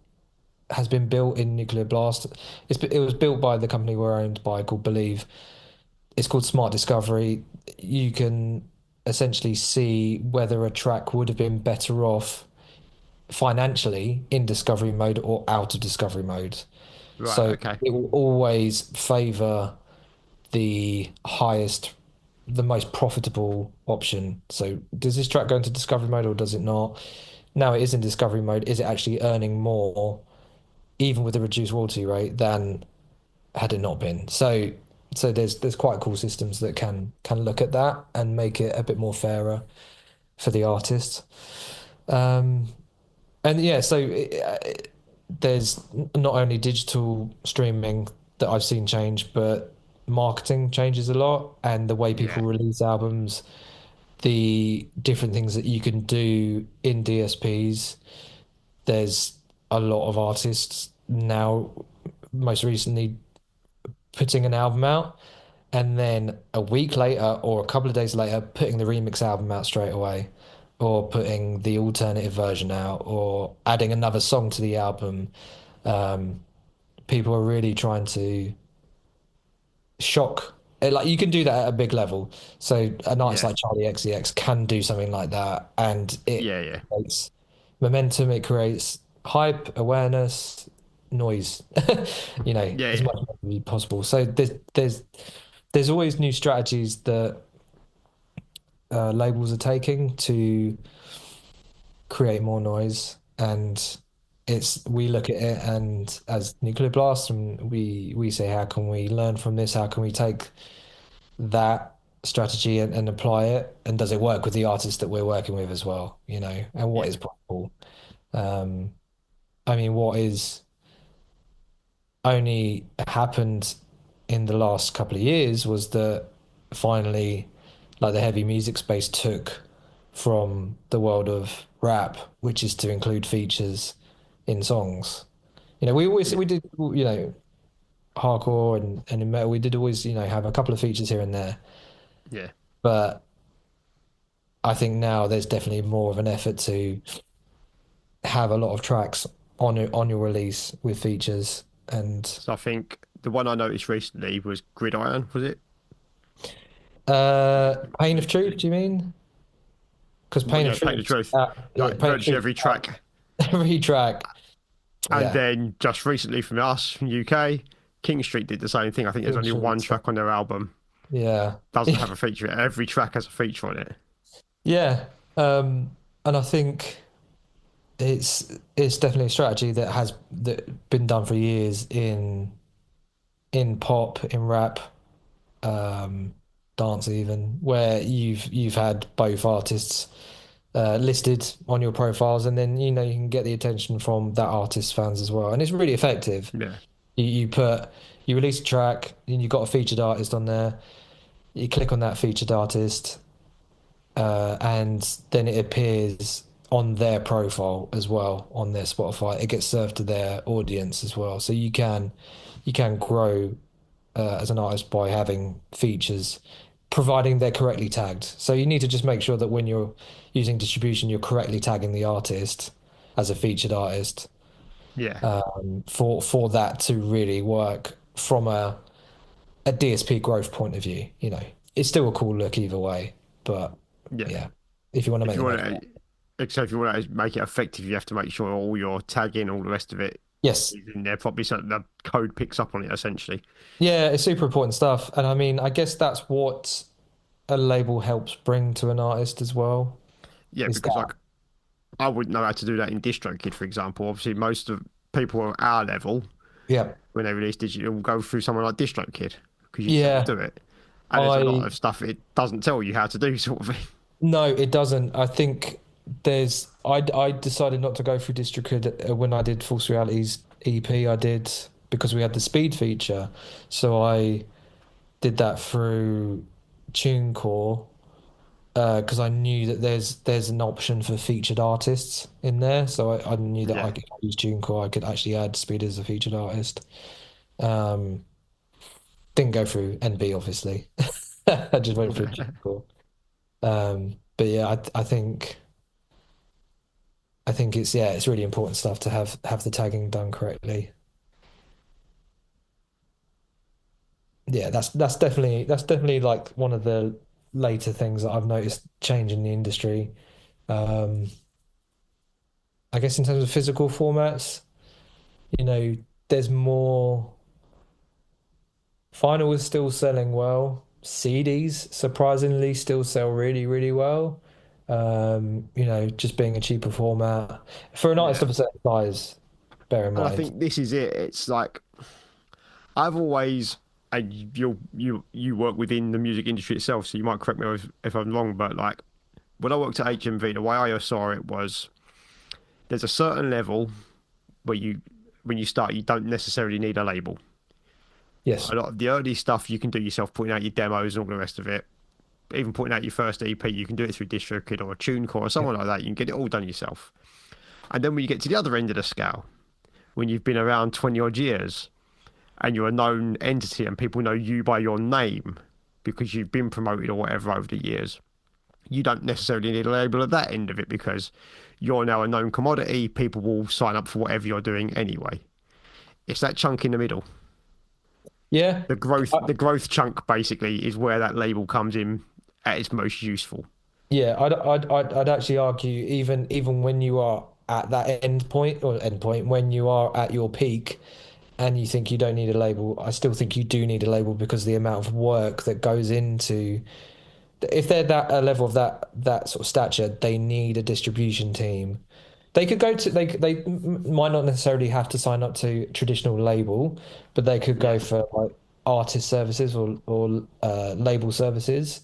has been built in Nuclear Blast. It was built by the company we're owned by called Believe. It's called Smart Discovery. You can essentially see whether a track would have been better off financially in discovery mode or out of discovery mode. Right. So Okay. it will always favor the highest, the most profitable option. So does this track go into discovery mode or does it not? Now it is in discovery mode. Is it actually earning more, even with the reduced royalty rate, than had it not been? So there's quite cool systems that can look at that and make it a bit more fairer for the artist. Um, and yeah, so there's not only digital streaming that I've seen change, but marketing changes a lot, and the way Yeah. people release albums, the different things that you can do in DSPs. There's a lot of artists now, most recently, putting an album out, and then a week later or a couple of days later, putting the remix album out straight away, or putting the alternative version out, or adding another song to the album. Um, People are really trying to shock. Like you can do that at a big level. So an artist Yeah. like Charlie XCX can do something like that, and it Yeah. Yeah. creates momentum. It creates hype, awareness, noise. Yeah. As Yeah. much as possible. So there's always new strategies that labels are taking to create more noise, and we look at it and as nuclear blast, and we say, how can we learn from this? How can we take that strategy and apply it? And does it work with the artists that we're working with as well? And what Yeah. is possible? Um, I mean, what is only happened in the last couple of years was that finally, like the heavy music space took from the world of rap, which is to include features in songs. Yeah. We did hardcore and in metal we did always have a couple of features here and there, Yeah. but I think now there's definitely more of an effort to have a lot of tracks on your release with features. And So I think the one I noticed recently was Gridiron, was it? Pain of Truth, do you mean? Because Well, Pain of yeah, paint the Truth, truth. yeah, Like Pain of virtually Truth, every track. every track, And yeah, then just recently from us, from UK, King Street did the same thing. I think there's King only Street, one track on their album. yeah, Doesn't have a feature. Every track has a feature on it. yeah. And I think it's definitely a strategy that has that been done for years in pop, in rap, um, dance even, where you've had both artists listed on your profiles, and then you can get the attention from that artist's fans as well, and it's really effective. Yeah, You release a track, and you've got a featured artist on there. You click on that featured artist, and then it appears on their profile as well on their Spotify. It gets served to their audience as well, so you can grow as an artist by having features, providing they're correctly tagged. So you need to just make sure that when you're using distribution, you're correctly tagging the artist as a featured artist, yeah, for that to really work from a DSP growth point of view. It's still a cool look either way, but yeah. yeah, if you want to If make you the want most of to, that. except if you want to make it effective, you have to make sure all your tagging, all the rest of it Yes. is in there properly so that the code picks up on it essentially. Yeah, it's super important stuff. And I mean, I guess that's what a label helps bring to an artist as well, Yeah, is because that. like I wouldn't know how to do that in DistroKid, for example. Obviously, most of people at our level, Yeah. when they release digital, will go through someone like DistroKid because you just got Yeah. to do it. And there's a lot I of stuff it doesn't tell you how to do, sort of thing. No, it doesn't. I think I decided not to go through DistroKid when I did False Realities EP. I did because we had the speed feature. So I did that through TuneCore because I knew that there's an option for featured artists in there. So I knew that I Yeah, could use TuneCore. I could actually add speed as a featured artist. Um, didn't go through NB obviously. I just went through TuneCore. But yeah, I think it's really important stuff to have the tagging done correctly. Yeah, that's definitely like one of the later things that I've noticed change in the industry. Um, I guess in terms of physical formats, you know, there's more. Vinyl is still selling well. CDs surprisingly still sell really, really well. Just being a cheaper format for an artist yeah. of a certain size, bear in And I mind. think this is it. It's like I've always, and you work within the music industry itself, so you might correct me if I'm wrong, but like when I worked at HMV, the way I saw it was there's a certain level where when you start, you don't necessarily need a label. Yes. A lot of the early stuff you can do yourself, putting out your demos and all the rest of it. Even putting out your first EP, you can do it through DistroKid or a TuneCore or Yeah. someone like that. You can get it all done yourself. And then when you get to the other end of the scale, when you've been around 20 odd years and you're a known entity and people know you by your name because you've been promoted or whatever over the years, you don't necessarily need a label at that end of it because you're now a known commodity. People will sign up for whatever you're doing anyway. It's that chunk in the middle. Yeah. The growth chunk basically is where that label comes in at its most useful. Yeah, I'd actually argue even when you are at that end point, when you are at your peak and you think you don't need a label, I still think you do need a label because the amount of work that goes into if they're that a level of that sort of stature, they need a distribution team. They might not necessarily have to sign up to traditional label, but they could Yeah, go for like artist services or label services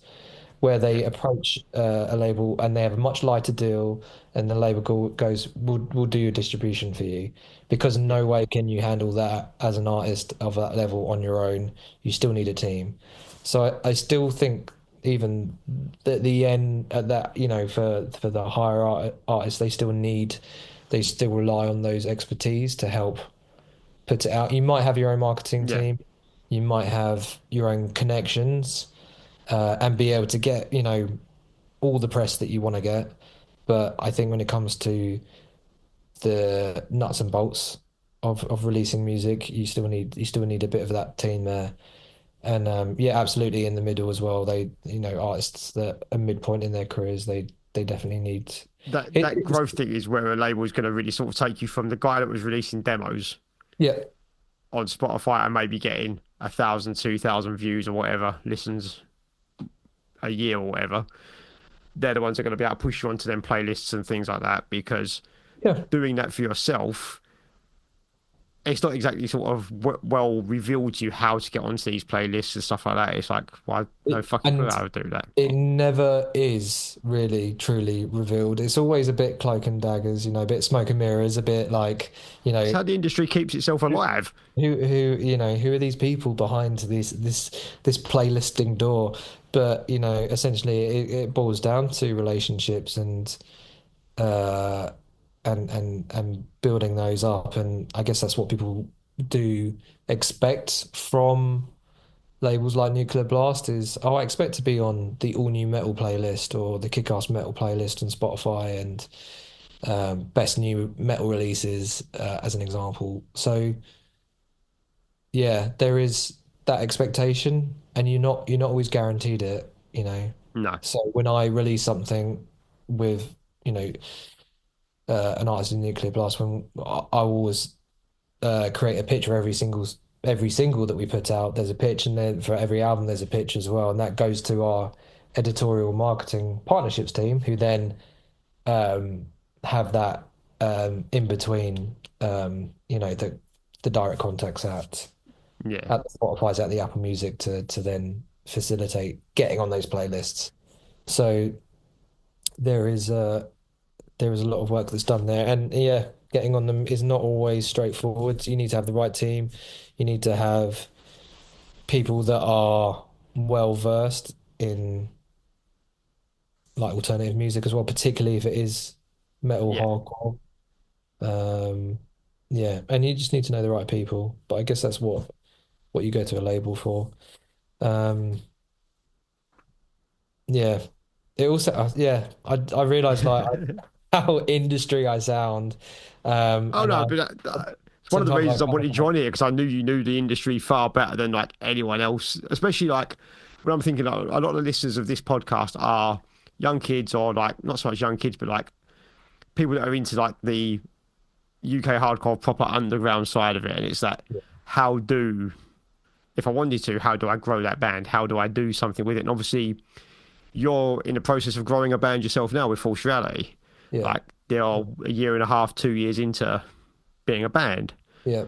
where yeah, they approach a label and they have a much lighter deal, and the label goes, "We'll do your distribution for you," because yeah, no way can you handle that as an artist of that level on your own. You still need a team. So I still think even at the end at that, for the higher artists, they still rely on those expertise to help put it out. You might have your own marketing yeah, team, you might have your own connections and be able to get, all the press that you want to get. But I think when it comes to the nuts and bolts of releasing music, you still need a bit of that team there. And yeah, absolutely in the middle as well. Artists that are midpoint in their careers, they definitely need That it's, growth thing is where a label is going to really sort of take you from the guy that was releasing demos yeah, on Spotify and maybe getting 1,000, 2,000 views or whatever, listens a year or whatever. They're the ones that are going to be able to push you onto them playlists and things like that because yeah. doing that for yourself, it's not exactly sort of well revealed to you how to get onto these playlists and stuff like that. It's like, well, no fucking clue And how to do that. it never is really truly revealed. It's always a bit cloak and daggers, a bit smoke and mirrors, a bit like, you It's know, how the industry keeps itself who alive. who are these people behind this playlisting door? But, essentially it boils down to relationships uh and building those up. And I guess that's what people do expect from labels like Nuclear Blast is, oh, I expect to be on the all new metal playlist or the kick-ass metal playlist on Spotify and best new metal releases as an example. So yeah, there is that expectation, and you're not always guaranteed it. No. So when I release something with, you know, an artist in Nuclear Blast, when I always create a pitch for every single that we put out. There's a pitch, and then for every album, there's a pitch as well, and that goes to our editorial marketing partnerships team, who then um, have that in between, the direct contacts Yeah. at the Spotify's, at the Apple Music to then facilitate getting on those playlists. So there is a there is a lot of work that's done there. And yeah, getting on them is not always straightforward. You need to have the right team. You need to have people that are well versed in like alternative music as well, particularly if it is metal Yeah. hardcore. Um, yeah, and you just need to know the right people. But I guess that's what you go to a label for. Um, yeah. It also, yeah, I realized like how industry I sound. Oh And no, I but it's one of the sometimes I reasons I kind wanted of you on here because I knew you knew the industry far better than like anyone else. Especially like when I'm thinking like, a lot of the listeners of this podcast are young kids or like not so much young kids, but like people that are into like the UK hardcore proper underground side of it. And it's that how do if I wanted to, how do I grow that band? How do I do something with it? And obviously you're in the process of growing a band yourself now with False Reality. yeah, Like they are a year and a half, 2 years into being a band. yeah,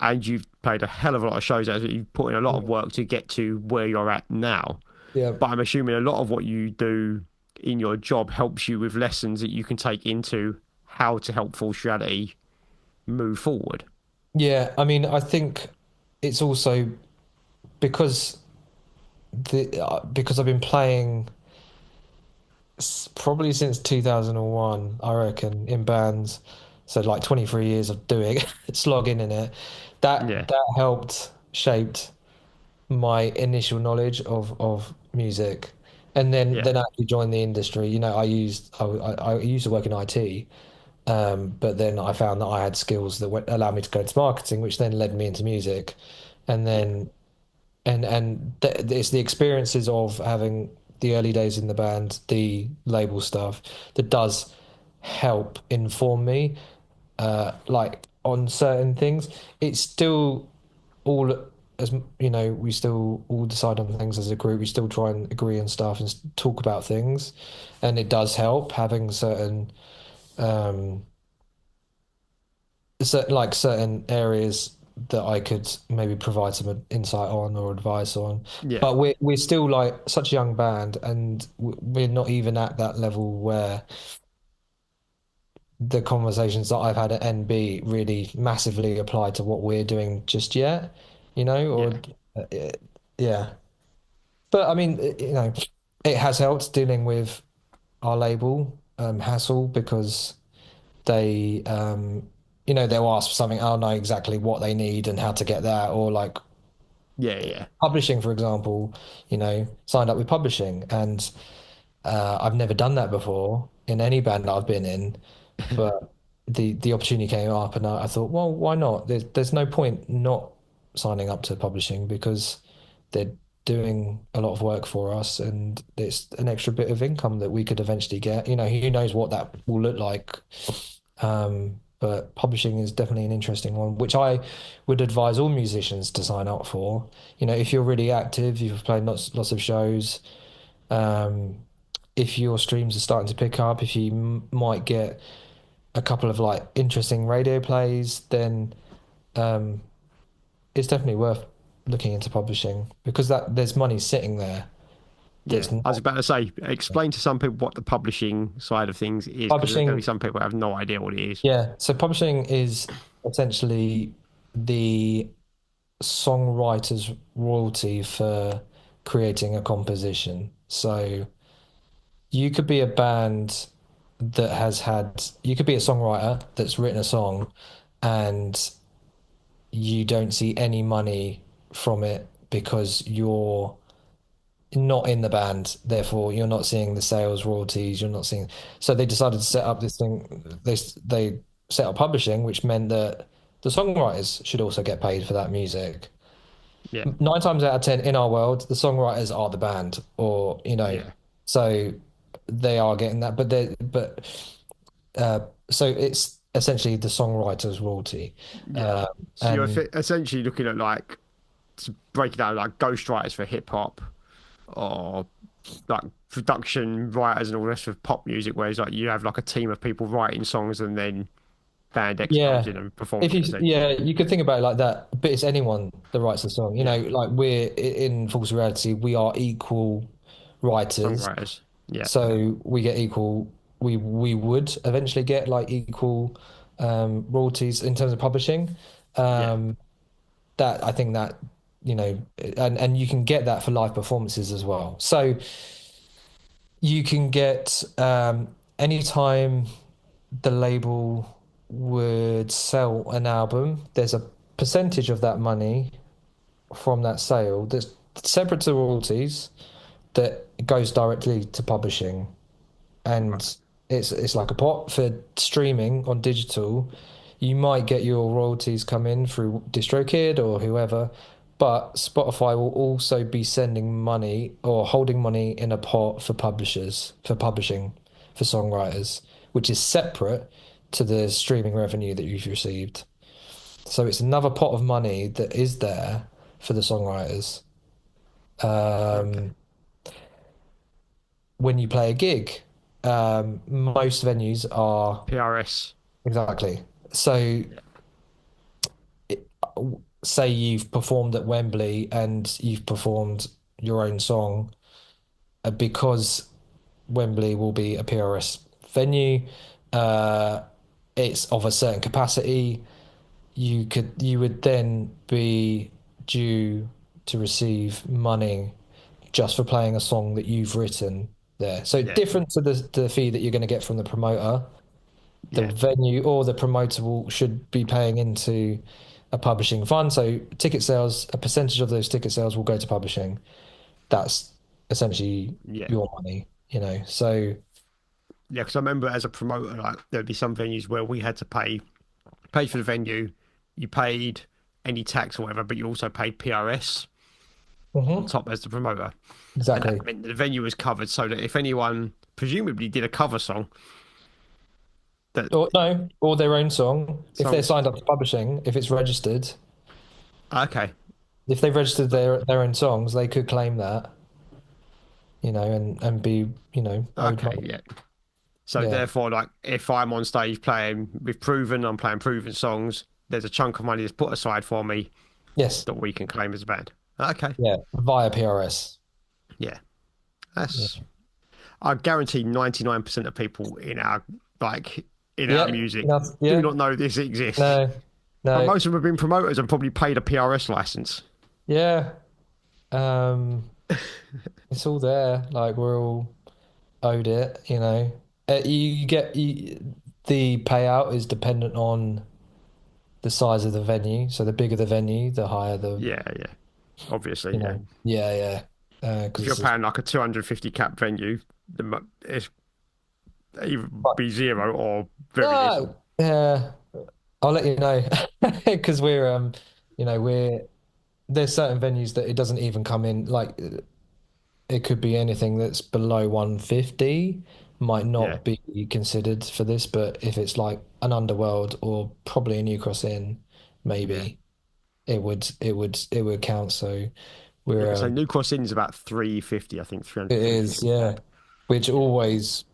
And you've played a hell of a lot of shows. As you've put in a lot of yeah, work to get to where you're at now. yeah. But I'm assuming a lot of what you do in your job helps you with lessons that you can take into how to help False Reality move forward. Yeah, I mean, I think it's also because because I've been playing probably since 2001, I reckon, in bands. So like 23 years of doing slogging in it. Yeah, That helped shaped my initial knowledge of music. And then yeah, then I actually joined the industry. I used to work in IT. But then I found that I had skills that would allow me to go into marketing, which then led me into music. And yeah, then and th it's the experiences of having the early days in the band, the label stuff, that does help inform me, like on certain things. It's still all we still all decide on things as a group. We still try and agree on stuff and talk about things, and it does help having um certain areas that I could maybe provide some insight on or advice on. yeah, But we're still like such a young band, and we're not even at that level where the conversations that I've had at NB really massively apply to what we're doing just yet, or yeah, yeah. But I mean, it has helped dealing with our label, Hassle, because they'll ask for something. I'll know exactly what they need and how to get that. Or like yeah, yeah, publishing, for example, signed up with publishing, and I've never done that before in any band that I've been in, but the opportunity came up, and I thought, well, why not? There's no point not signing up to publishing because they're doing a lot of work for us, and it's an extra bit of income that we could eventually get. You know, who knows what that will look like. But publishing is definitely an interesting one, which I would advise all musicians to sign up for. You know, if you're really active, you've played lots of shows, um, if your streams are starting to pick up, if you m might get a couple of like interesting radio plays, then um, it's definitely worth looking into publishing because that there's money sitting there Yeah, that's I was not about to say, explain to some people what the publishing side of things is, because there's going to be publishing. some people who have no idea what it is. Yeah, so publishing is essentially the songwriter's royalty for creating a composition. So you could be a band that you could be a songwriter that's written a song and you don't see any money from it because you're not in the band, therefore you're not seeing the sales royalties, you're not seeing. So they decided to set up this thing. They set up publishing, which meant that the songwriters should also get paid for that music. Yeah, Nine times out of ten in our world, the songwriters are the band, or yeah, so they are getting that, uh, so it's essentially the songwriter's royalty, yeah. uh, So you're and essentially looking at like, to break it down, like ghostwriters for hip hop, or like production writers and all the rest of pop music, whereas like you have like a team of people writing songs and then band X comes yeah. in and performs If them you, essentially. yeah, you could think about it like that, but it's anyone that writes the song. You Yeah, know, like in False Reality, we are equal writers, songwriters. Yeah, so we get equal. We would eventually get like equal royalties in terms of publishing. yeah, Um, that I think that and you can get that for live performances as well. So you can get anytime the label would sell an album, there's a percentage of that money from that sale that's separate to royalties that goes directly to publishing. right. And it's like a pot for streaming on digital. You might get your royalties come in through DistroKid or whoever, but Spotify will also be sending money or holding money in a pot for publishers, for publishing, for songwriters, which is separate to the streaming revenue that you've received. So it's another pot of money that is there for the songwriters. Okay. Um, when you play a gig, most venues are PRS. exactly. So, Yeah, it, say you've performed at Wembley and you've performed your own song, because Wembley will be a PRS venue. Uh, it's of a certain capacity. You would then be due to receive money just for playing a song that you've written there. So yeah, different to the fee that you're going to get from the promoter, the yeah, venue or the promoter should be paying into a publishing fund. So ticket sales, a percentage of those ticket sales will go to publishing. That's essentially yeah. your money, you know. So Yeah, because I remember as a promoter, like there'd be some venues where we had to pay for the venue, you paid any tax or whatever, but you also paid PRS on mhm, top as the promoter. And that exactly. meant the venue was covered so that if anyone presumably did a cover song, that Or no, or their own song. If they're songs, signed up to publishing, if it's registered, okay, if they've registered their own songs, they could claim that, and be, owed okay, money. yeah. So Yeah. therefore, like if I'm on stage playing with Proven, I'm playing Proven songs, there's a chunk of money that's put aside for me Yes. that we can claim as a band. Okay, Yeah. Via PRS. yeah, Yeah. that's I guarantee 99% of people like in our Yeah. music do Yeah. not know this exists. No. But No. most of them have been promoters and probably paid a PRS license. Yeah. Um, it's all there. Like we're all owed it. The payout is dependent on the size of the venue. So the bigger the venue, the higher the, Yeah, yeah. Obviously, yeah. yeah, yeah. If you're Because paying like a 250 cap venue, it's either be zero or very little. yeah, I'll let you know because we're there's certain venues that it doesn't even come in. Like it could be anything that's below 150 might Yeah, not be considered for this, but if it's like an Underworld or probably a New Cross Inn, yeah. maybe it would count. So Yeah, we're so New Cross Inn's about 350, I think, it 300, is, 350 yeah. cap. Which always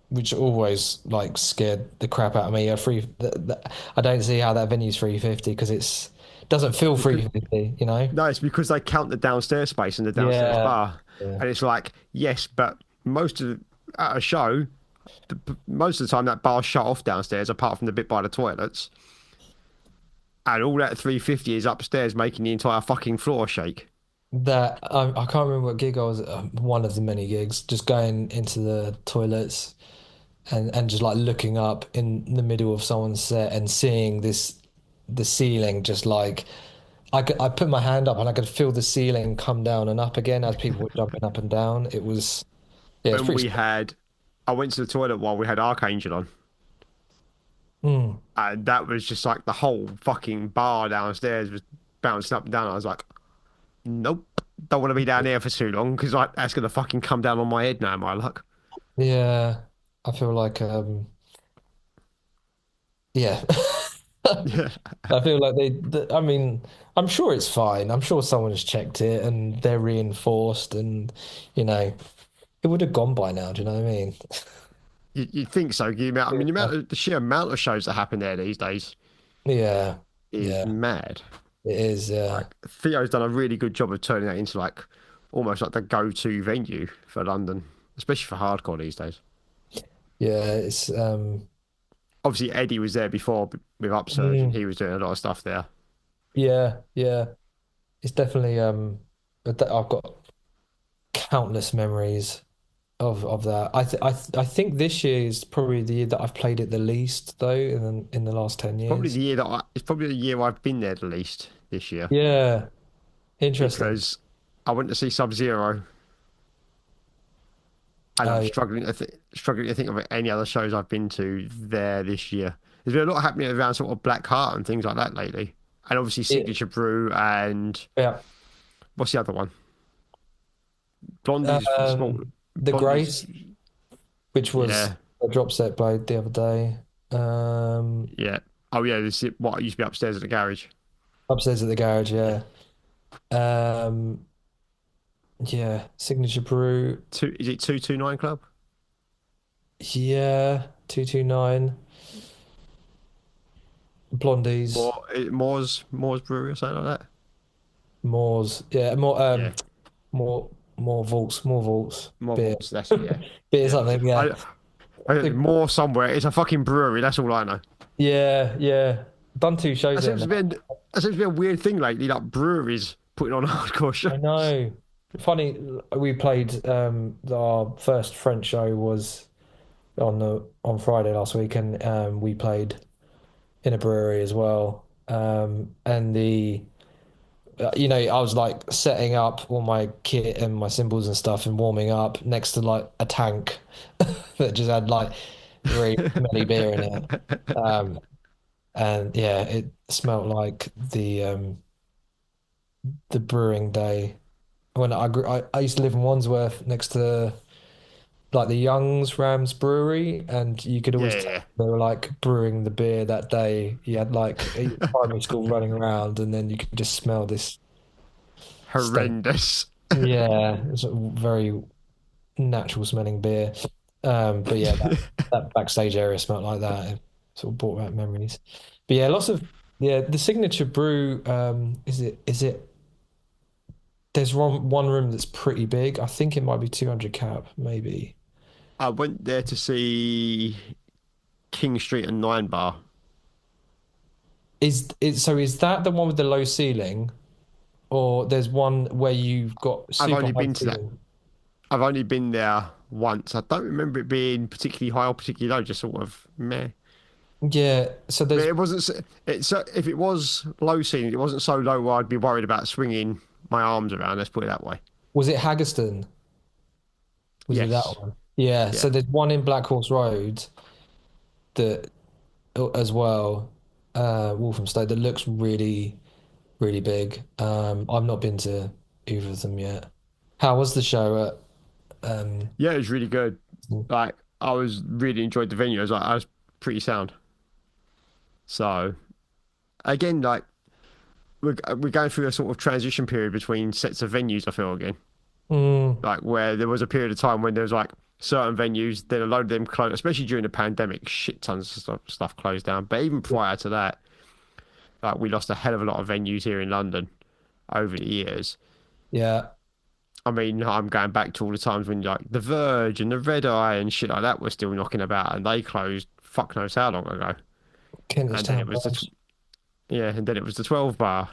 which always like scared the crap out of me. I don't see how that venue's 350 because it's doesn't feel Because 350, you know? no, it's because they count the downstairs space and the downstairs Yeah. bar, Yeah. and it's like yes, but at a show, most of the time that bar's shut off downstairs, apart from the bit by the toilets, and all that 350 is upstairs, making the entire fucking floor shake. That I can't remember what gig I was one of the many gigs, just going into the toilets and just like looking up in the middle of someone's set and seeing the ceiling just like I put my hand up and I could feel the ceiling come down and up again as people were jumping up and down. It was yeah, it's When pretty we scary. had, I went to the toilet while we had Archangel on, Mm. and that was just like the whole fucking bar downstairs was bouncing up and down. I was like, nope, don't want to be down here for too long because like that's gonna fucking come down on my head now, my luck. Yeah, I feel like yeah. Yeah, I feel like I mean, I'm sure it's fine. I'm sure someone has checked it and they're reinforced and you know, it would have gone by now, do you know what I mean? you'd think so. I mean, Yeah. the sheer amount of shows that happen there these days Yeah, is yeah, mad. it is, yeah. Like Theo's done a really good job of turning that into like almost like the go-to venue for London, especially for hardcore these days. Yeah, it's Obviously, Eddie was there before with Upsurge, and mm, he was doing a lot of stuff there. yeah, yeah. It's definitely I've got countless memories of that. I think this year is probably the year that I've played it the least though in the last 10 years. It's probably the year I've been there the least this year Yeah, interesting. because I went to see Sub Zero, and Oh I'm yeah. struggling to think of any other shows I've been to there this year. There's been a lot happening around sort of Black Heart and things like that lately, and obviously It, Signature Brew and yeah. what's the other one? Blondie's small. The Blondie's, Grace, which was yeah, a drop set played the other day. Um, yeah. Oh yeah, this is what used to be upstairs at the garage. Upstairs at the garage, yeah. Um, yeah, Signature Brew, Is it 229 Club? yeah, 229, Blondies, Moore's Brewery or something like that. Moors, yeah, Yeah, more vaults, More beer, Vaults. That's it. Yeah, beer yeah. something, yeah. The- More somewhere. It's a fucking brewery. That's all I know. Yeah, yeah. Done two shows That there seems to be now. that seems to be a weird thing lately. Like breweries putting on hardcore I shows. know. Funny, we played our first French show was on Friday last week, and we played in a brewery as well. And I was like setting up all my kit and my cymbals and stuff and warming up next to like a tank that just had like very smelly beer in it. Um, and yeah, it smelled like the brewing day when I used to live in Wandsworth next to like the Young's Rams Brewery, and you could Yeah, always yeah, tell yeah. they were like brewing the beer that day. You had like a primary school running around, and then you could just smell this stink. Horrendous. Yeah, it's a very natural smelling beer. But yeah, that backstage area smelled like that. It sort of brought back memories. But yeah, lots of yeah, the signature brew. Is it? There's one room that's pretty big. I think it might be 200 cap, maybe. I went there to see King Street and Nine Bar. Is that the one with the low ceiling, or there's one where you've got I've super only high been to that. ceiling? I've only been there once. I don't remember it being particularly high or particularly low. Just sort of meh. Yeah, so But there's it wasn't. It's if it was low ceiling, it wasn't so low where I'd be worried about swinging my arms around. Let's put it that way. was it Haggerston? Was it that Yes. one? Yeah, Yeah. so there's one in Black Horse Road that as well, Walthamstow that looks really. really big. I've not been to either of them yet. How was the show at um Yeah, it was really good. Like I was really enjoyed the venue. I was pretty sound. So again, like we're going through a sort of transition period between sets of venues. I feel again, mm, like where there was a period of time when there was like certain venues, then a load of them closed, especially during the pandemic. Shit tons of stuff closed down. But even prior to that, like we lost a hell of a lot of venues here in London over the years. yeah, I mean, I'm going back to all the times when like the Verge and the Red Eye and shit like that were still knocking about, and they closed fuck knows how long ago. Kentish And then Town it was Bridge. yeah, and then it was the 12 bar.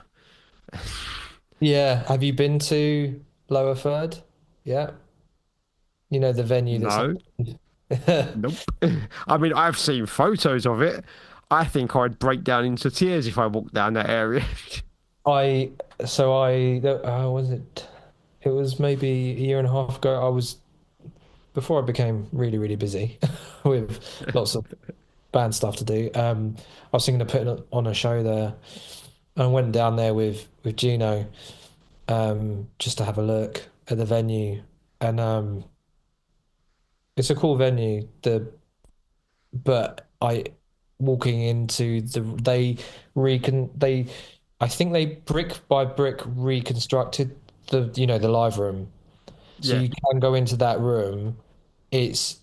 Yeah, have you been to Lower Third? Yeah. You know the venue that's No, nope. I mean, I've seen photos of it. I think I'd break down into tears if I walked down that area. I was it? It was maybe a year and a half ago. I was before I became really, really busy with lots of band stuff to do. I was thinking of putting on a show there and went down there with Gino just to have a look at the venue. And it's a cool venue. The but I walking into they I think they brick by brick reconstructed the live room. So Yeah, you can go into that room. It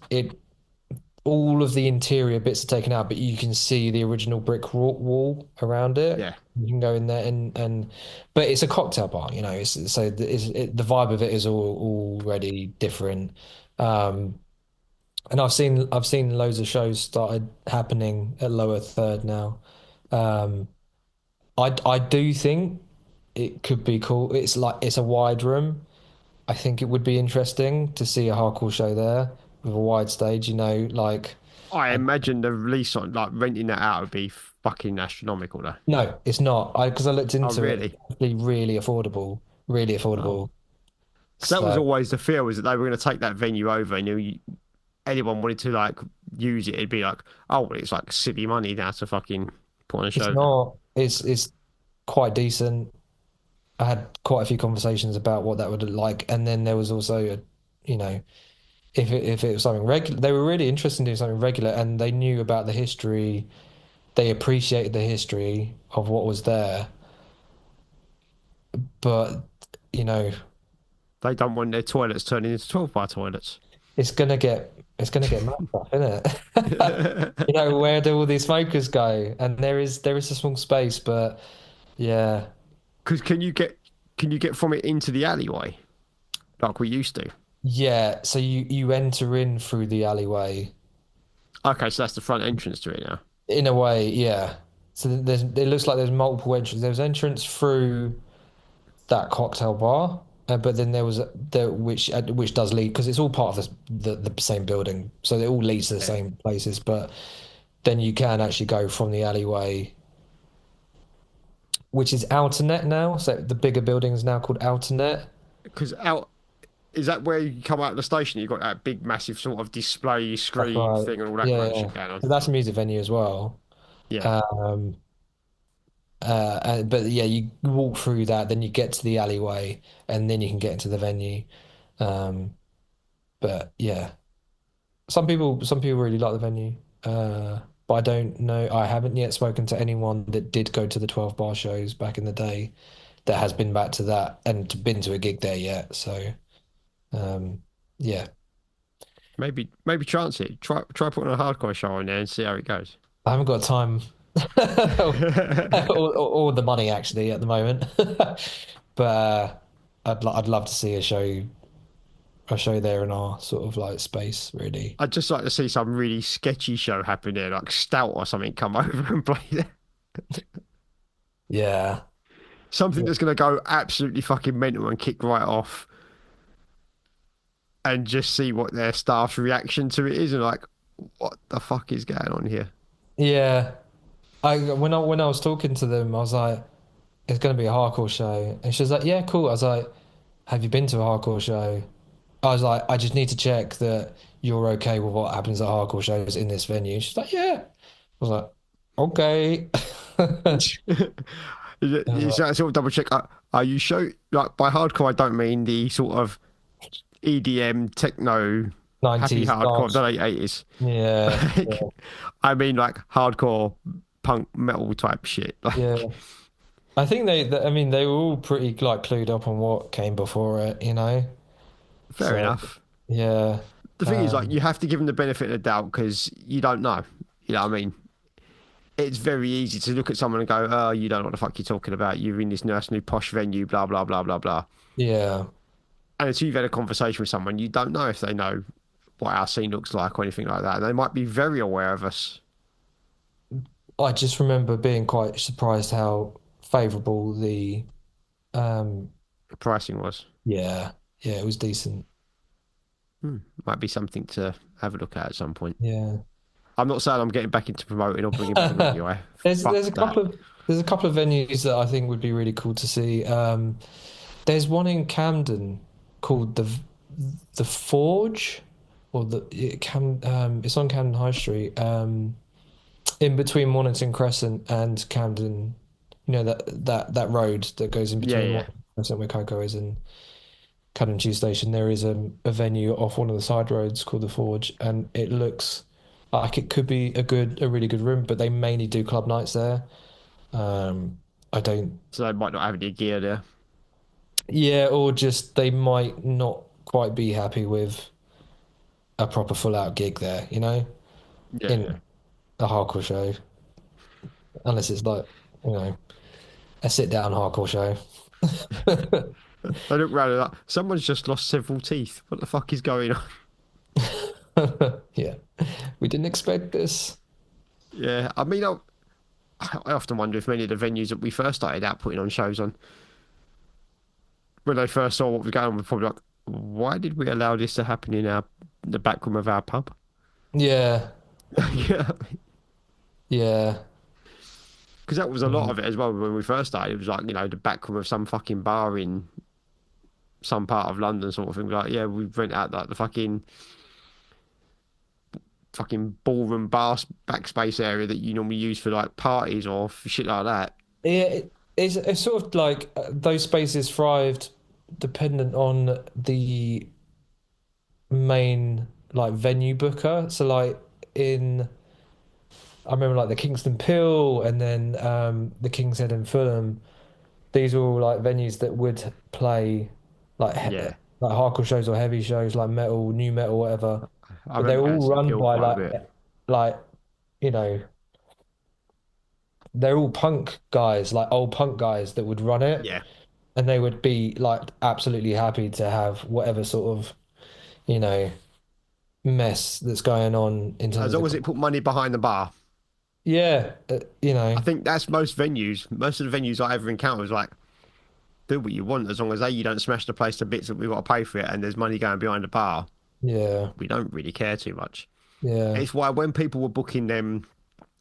all of the interior bits are taken out, but you can see the original brick wall around it. yeah. You can go in there but it's a cocktail bar, the vibe of it is all already different. Um, and I've seen loads of shows started happening at Lower Third now. Um, I do think it could be cool. It's a wide room. I think it would be interesting to see a hardcore show there with a wide stage, I I, imagine the release on like renting that out would be fucking astronomical though. no, it's not. Because I looked Oh, into it, it's really? actually really affordable, really Oh. affordable. Because that was So always the fear was that they were going to take that venue over and anyone wanted to like use it, it'd be like, oh, well, it's like silly money now to fucking put on a it's show there. not. It's quite decent. I had quite a few conversations about what that would look like, and then there was also you know, if it was something regular, they were really interested in doing something regular, and they knew about the history. They appreciated the history of what was there, but you know, They don't want their toilets turning into 12 bar toilets. it's gonna get mad stuff, isn't it? Where do all these smokers go? And there is a small space, but yeah, Because can you get from it into the alleyway like we used to? yeah. So you enter in through the alleyway Okay, so that's the front entrance to it now. in a way, yeah. So it looks like there's multiple entrances. There's entrance through that cocktail bar, but then there was which does lead because it's all part of the same building, so it all leads to the Yeah. same places. But then you can actually go from the alleyway, which is Outernet now. So the bigger building is now called Outernet. Because out is that where you come out of the station? You've got that big, massive sort of display That's screen right. thing and all that Yeah, kind of yeah. shit going on. So that's a music venue as well. Yeah, Um, but yeah, you walk through that, then you get to the alleyway, and then you can get into the venue. Um, but yeah, some people really like the venue. But I don't know. I haven't yet spoken to anyone that did go to the 12 bar shows back in the day that has been back to that and been to a gig there yet. So um, yeah, maybe chance it. Try putting a hardcore show on there and see how it goes. I haven't got time or the money actually at the moment. But I'd love to see a show there in our sort of like space, really. I'd just like to see some really sketchy show happen there, like Stout or something come over and play there. Yeah. Something Yeah. that's going to go absolutely fucking mental and kick right off and just see what their staff's reaction to it is and like, what the fuck is going on here? Yeah. When I was talking to them, I was like, it's gonna be a hardcore show. And she was like, yeah, cool. I was like, have you been to a hardcore show? I was like, I just need to check that you're okay with what happens at hardcore shows in this venue. She's like, yeah. I was like, okay. Is Uh, that sort of double check? Are you sure? Like by hardcore, I don't mean the sort of EDM techno happy 90s hardcore of the dance. late 80s. Yeah, Like, yeah, I mean like hardcore punk metal type shit. yeah. Like, I think I mean, they were all pretty like clued up on what came before it, you know? fair So, enough. yeah. The thing is, like, you Um, have to give them the benefit of the doubt because you don't know. You know what I mean? It's very easy to look at someone and go, "Oh, you don't know what the fuck you're talking about. You're in this nice new posh venue, blah blah blah blah blah." yeah. And until you've had a conversation with someone, you don't know if they know what our scene looks like or anything like that. And they might be very aware of us. I just remember being quite surprised how favorable the um The pricing was. yeah, yeah, it was decent. Might be something to have a look at some point. Yeah. I'm not saying I'm getting back into promoting or bringing back Rocky Eye. There's Fuck a that. couple of venues that I think would be really cool to see. There's one in Camden called the Forge, or it's on Camden High Street, in between Mornington Crescent and Camden. You know that road that goes in Yeah, between yeah. Mornington Crescent where Coco is and Camden Tube Station. There is a venue off one of the side roads called the Forge, and it looks like it could be a really good room, but they mainly do club nights there. Um, I don't, So they might not have any gear there. yeah, or just they might not quite be happy with a proper full out gig there, you know, Yeah, yeah. in a hardcore show, unless it's like, you know, a sit down hardcore show. They look around and like, someone's just lost several teeth. What the fuck is going on? Yeah, we didn't expect this. Yeah, I mean, I often wonder if many of the venues that we first started out putting on shows on, when they first saw what was going on, were probably like, why did we allow this to happen in the back room of our pub? Yeah, Yeah, yeah, because that was a lot mm, of it as well when we first started. It was like, the back room of some fucking bar in some part of London, sort of thing. Like, yeah, we rent out like the fucking ballroom bar backspace area that you normally use for like parties or for shit like that. yeah. It's sort of like those spaces thrived dependent on the main like venue booker. So like in I remember like the Kingston Pill and then the King's Head in Fulham. These were all like venues that would play like Yeah, like hardcore shows or heavy shows like metal, new metal, whatever. I But they're remember all Kingston run Pill by quite a bit. like you know they're all punk guys, like old punk guys that would run it, Yeah, and they would be like absolutely happy to have whatever sort of you know mess that's going on in terms as of long as the it put money behind the bar. yeah, you I know, think that's most venues. Most of the venues I ever encounter is like, do what you want as long as you don't smash the place to bits that we've got to pay for it and there's money going behind the bar. yeah, We don't really care too much. yeah. It's why when people were booking them,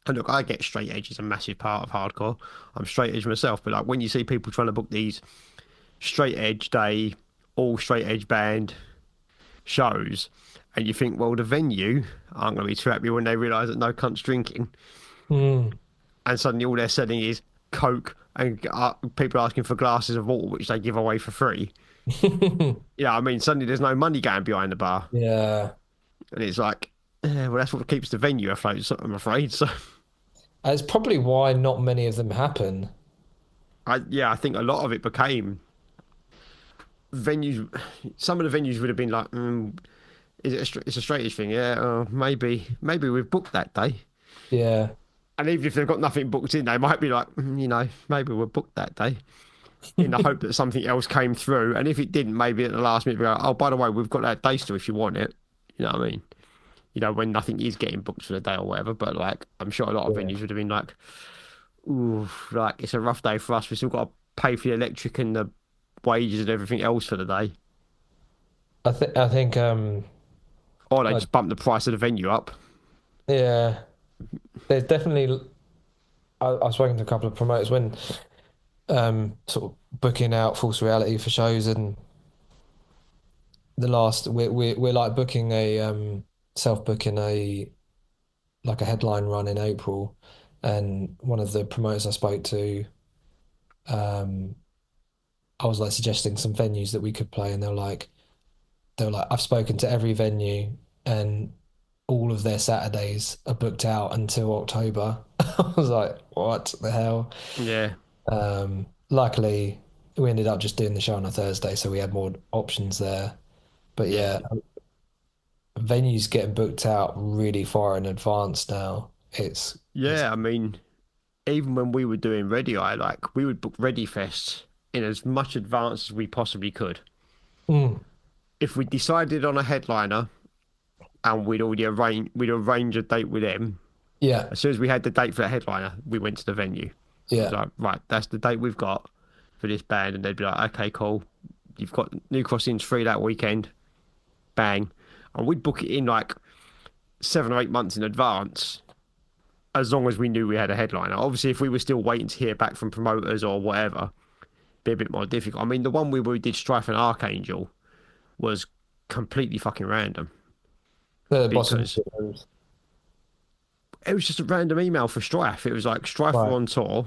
and look, I get straight edge is a massive part of hardcore. I'm straight edge myself, but like when you see people trying to book these straight edge day, all straight edge band shows, and you think, well, the venue aren't going to be too happy when they realise that no cunt's drinking, Mm. and suddenly all they're selling is Coke and people asking for glasses of water, which they give away for free. Yeah, I mean, suddenly there's no money going behind the bar, Yeah. and it's like, well, that's what keeps the venue afloat. So I'm afraid. So, It's probably why not many of them happen. I think a lot of it became venues. Some of the venues would have been like, is it it's a straightish thing? Yeah, maybe we've booked that day. Yeah. And even if they've got nothing booked in, they might be like, maybe we're booked that day in the hope that something else came through. And if it didn't, maybe at the last minute, we go, oh, by the way, we've got that day still if you want it. You know what I mean? When nothing is getting booked for the day or whatever. But like, I'm sure a lot of Yeah. venues would have been like, ooh, like it's a rough day for us. We still got to pay for the electric and the wages and everything else for the day. I think Or they I, just bump the price of the venue up. yeah. There's definitely I've spoken to a couple of promoters when sort of booking out false reality for shows and the last we're like booking a self-booking a like a headline run in April and one of the promoters I spoke to um, I was like suggesting some venues that we could play, and they were like, I've spoken to every venue, and all of their Saturdays are booked out until October. I was like, what the hell? Yeah, Luckily, we ended up just doing the show on a Thursday, so we had more options there. But yeah, yeah, venues getting booked out really far in advance now. It's yeah. I mean, even when we were doing Ready Eye, like we would book Ready Fest in as much advance as we possibly could. mm, If we decided on a headliner and we'd arrange a date with them. yeah, As soon as we had the date for that headliner, we went to the venue. It was yeah. like, right, that's the date we've got for this band, and they'd be like, okay, cool. You've got New Crossings free that weekend, bang, and we'd book it in like 7 or 8 months in advance, as long as we knew we had a headliner. Obviously, if we were still waiting to hear back from promoters or whatever, it'd be a bit more difficult. I mean, the one we did Strife and Archangel was completely fucking random The Boston because Music Rooms. it was just a random email for Strife. It was like Strife were Right. on tour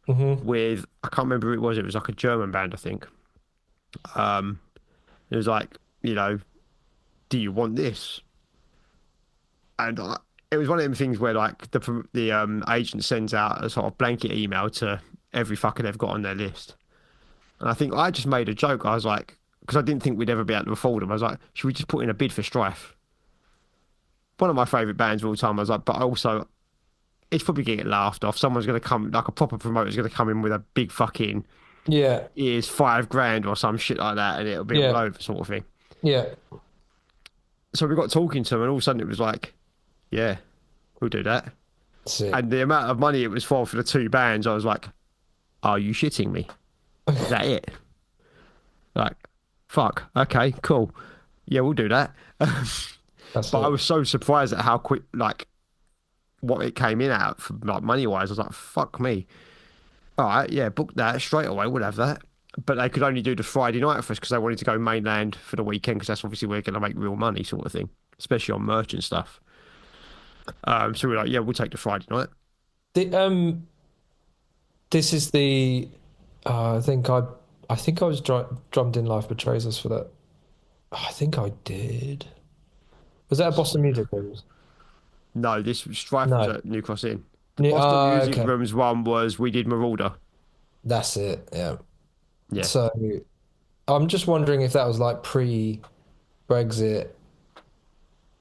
with I can't remember who it was. It was like a German band, I think. Um, it was like, you know, do you want this? And it was one of them things where like the agent sends out a sort of blanket email to every fucker they've got on their list. And I think I just made a joke. I was like, because I didn't think we'd ever be able to afford them. I was like, should we just put in a bid for Strife? One of my favourite bands of all time. I was like, but also it's probably gonna get laughed off. Someone's gonna come, like a proper promoter's gonna come in with a big fucking Yeah, is 5 grand or some shit like that, and it'll be all yeah, over, sort of thing. yeah. So we got talking to him, and all of a sudden it was like, yeah, we'll do that. Sick. And the amount of money it was for the two bands, I was like, are you shitting me? Is that it? Like, fuck. Okay, cool. Yeah, we'll do that. That's But I it. was so surprised at how quick, like, what it came in at, for, like, money wise. I was like, fuck me. All right, yeah, book that straight away. We'll have that. But they could only do the Friday night for us because they wanted to go mainland for the weekend because that's obviously where we're going to make real money, sort of thing, especially on merch and stuff. So we're like, yeah, we'll take the Friday night. The, this is the. I think I was drummed in Life Betrays Us for that. I think I did. Was that a Boston Music Rooms? No, this Strife was No. at New Cross Inn. The Yeah, Boston Music okay. Rooms one was we did Marauder. That's it. Yeah. Yeah, So I'm just wondering if that was like pre-Brexit.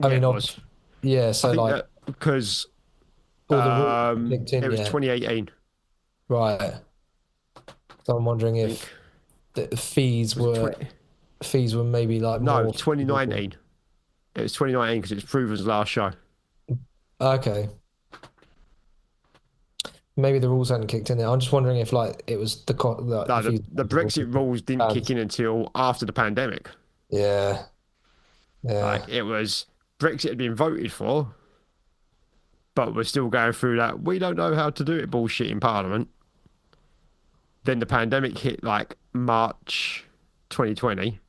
I yeah, mean, it was. yeah. I So think like that because all the rules kicked it in was yet, 2018. right? So I'm wondering I if think the fees was it were 20? fees were maybe like No, more favorable. 2019. It was 2019 because it was Proven's last show. Okay. Maybe the rules hadn't kicked in there. I'm just wondering if like it was the No, fees the were favorable Brexit for rules didn't kick bands. in until after the pandemic. Yeah. Like Yeah. it was Brexit had been voted for, but we're still going through that. We don't know how to do it bullshit in Parliament. Then the pandemic hit like March 2020,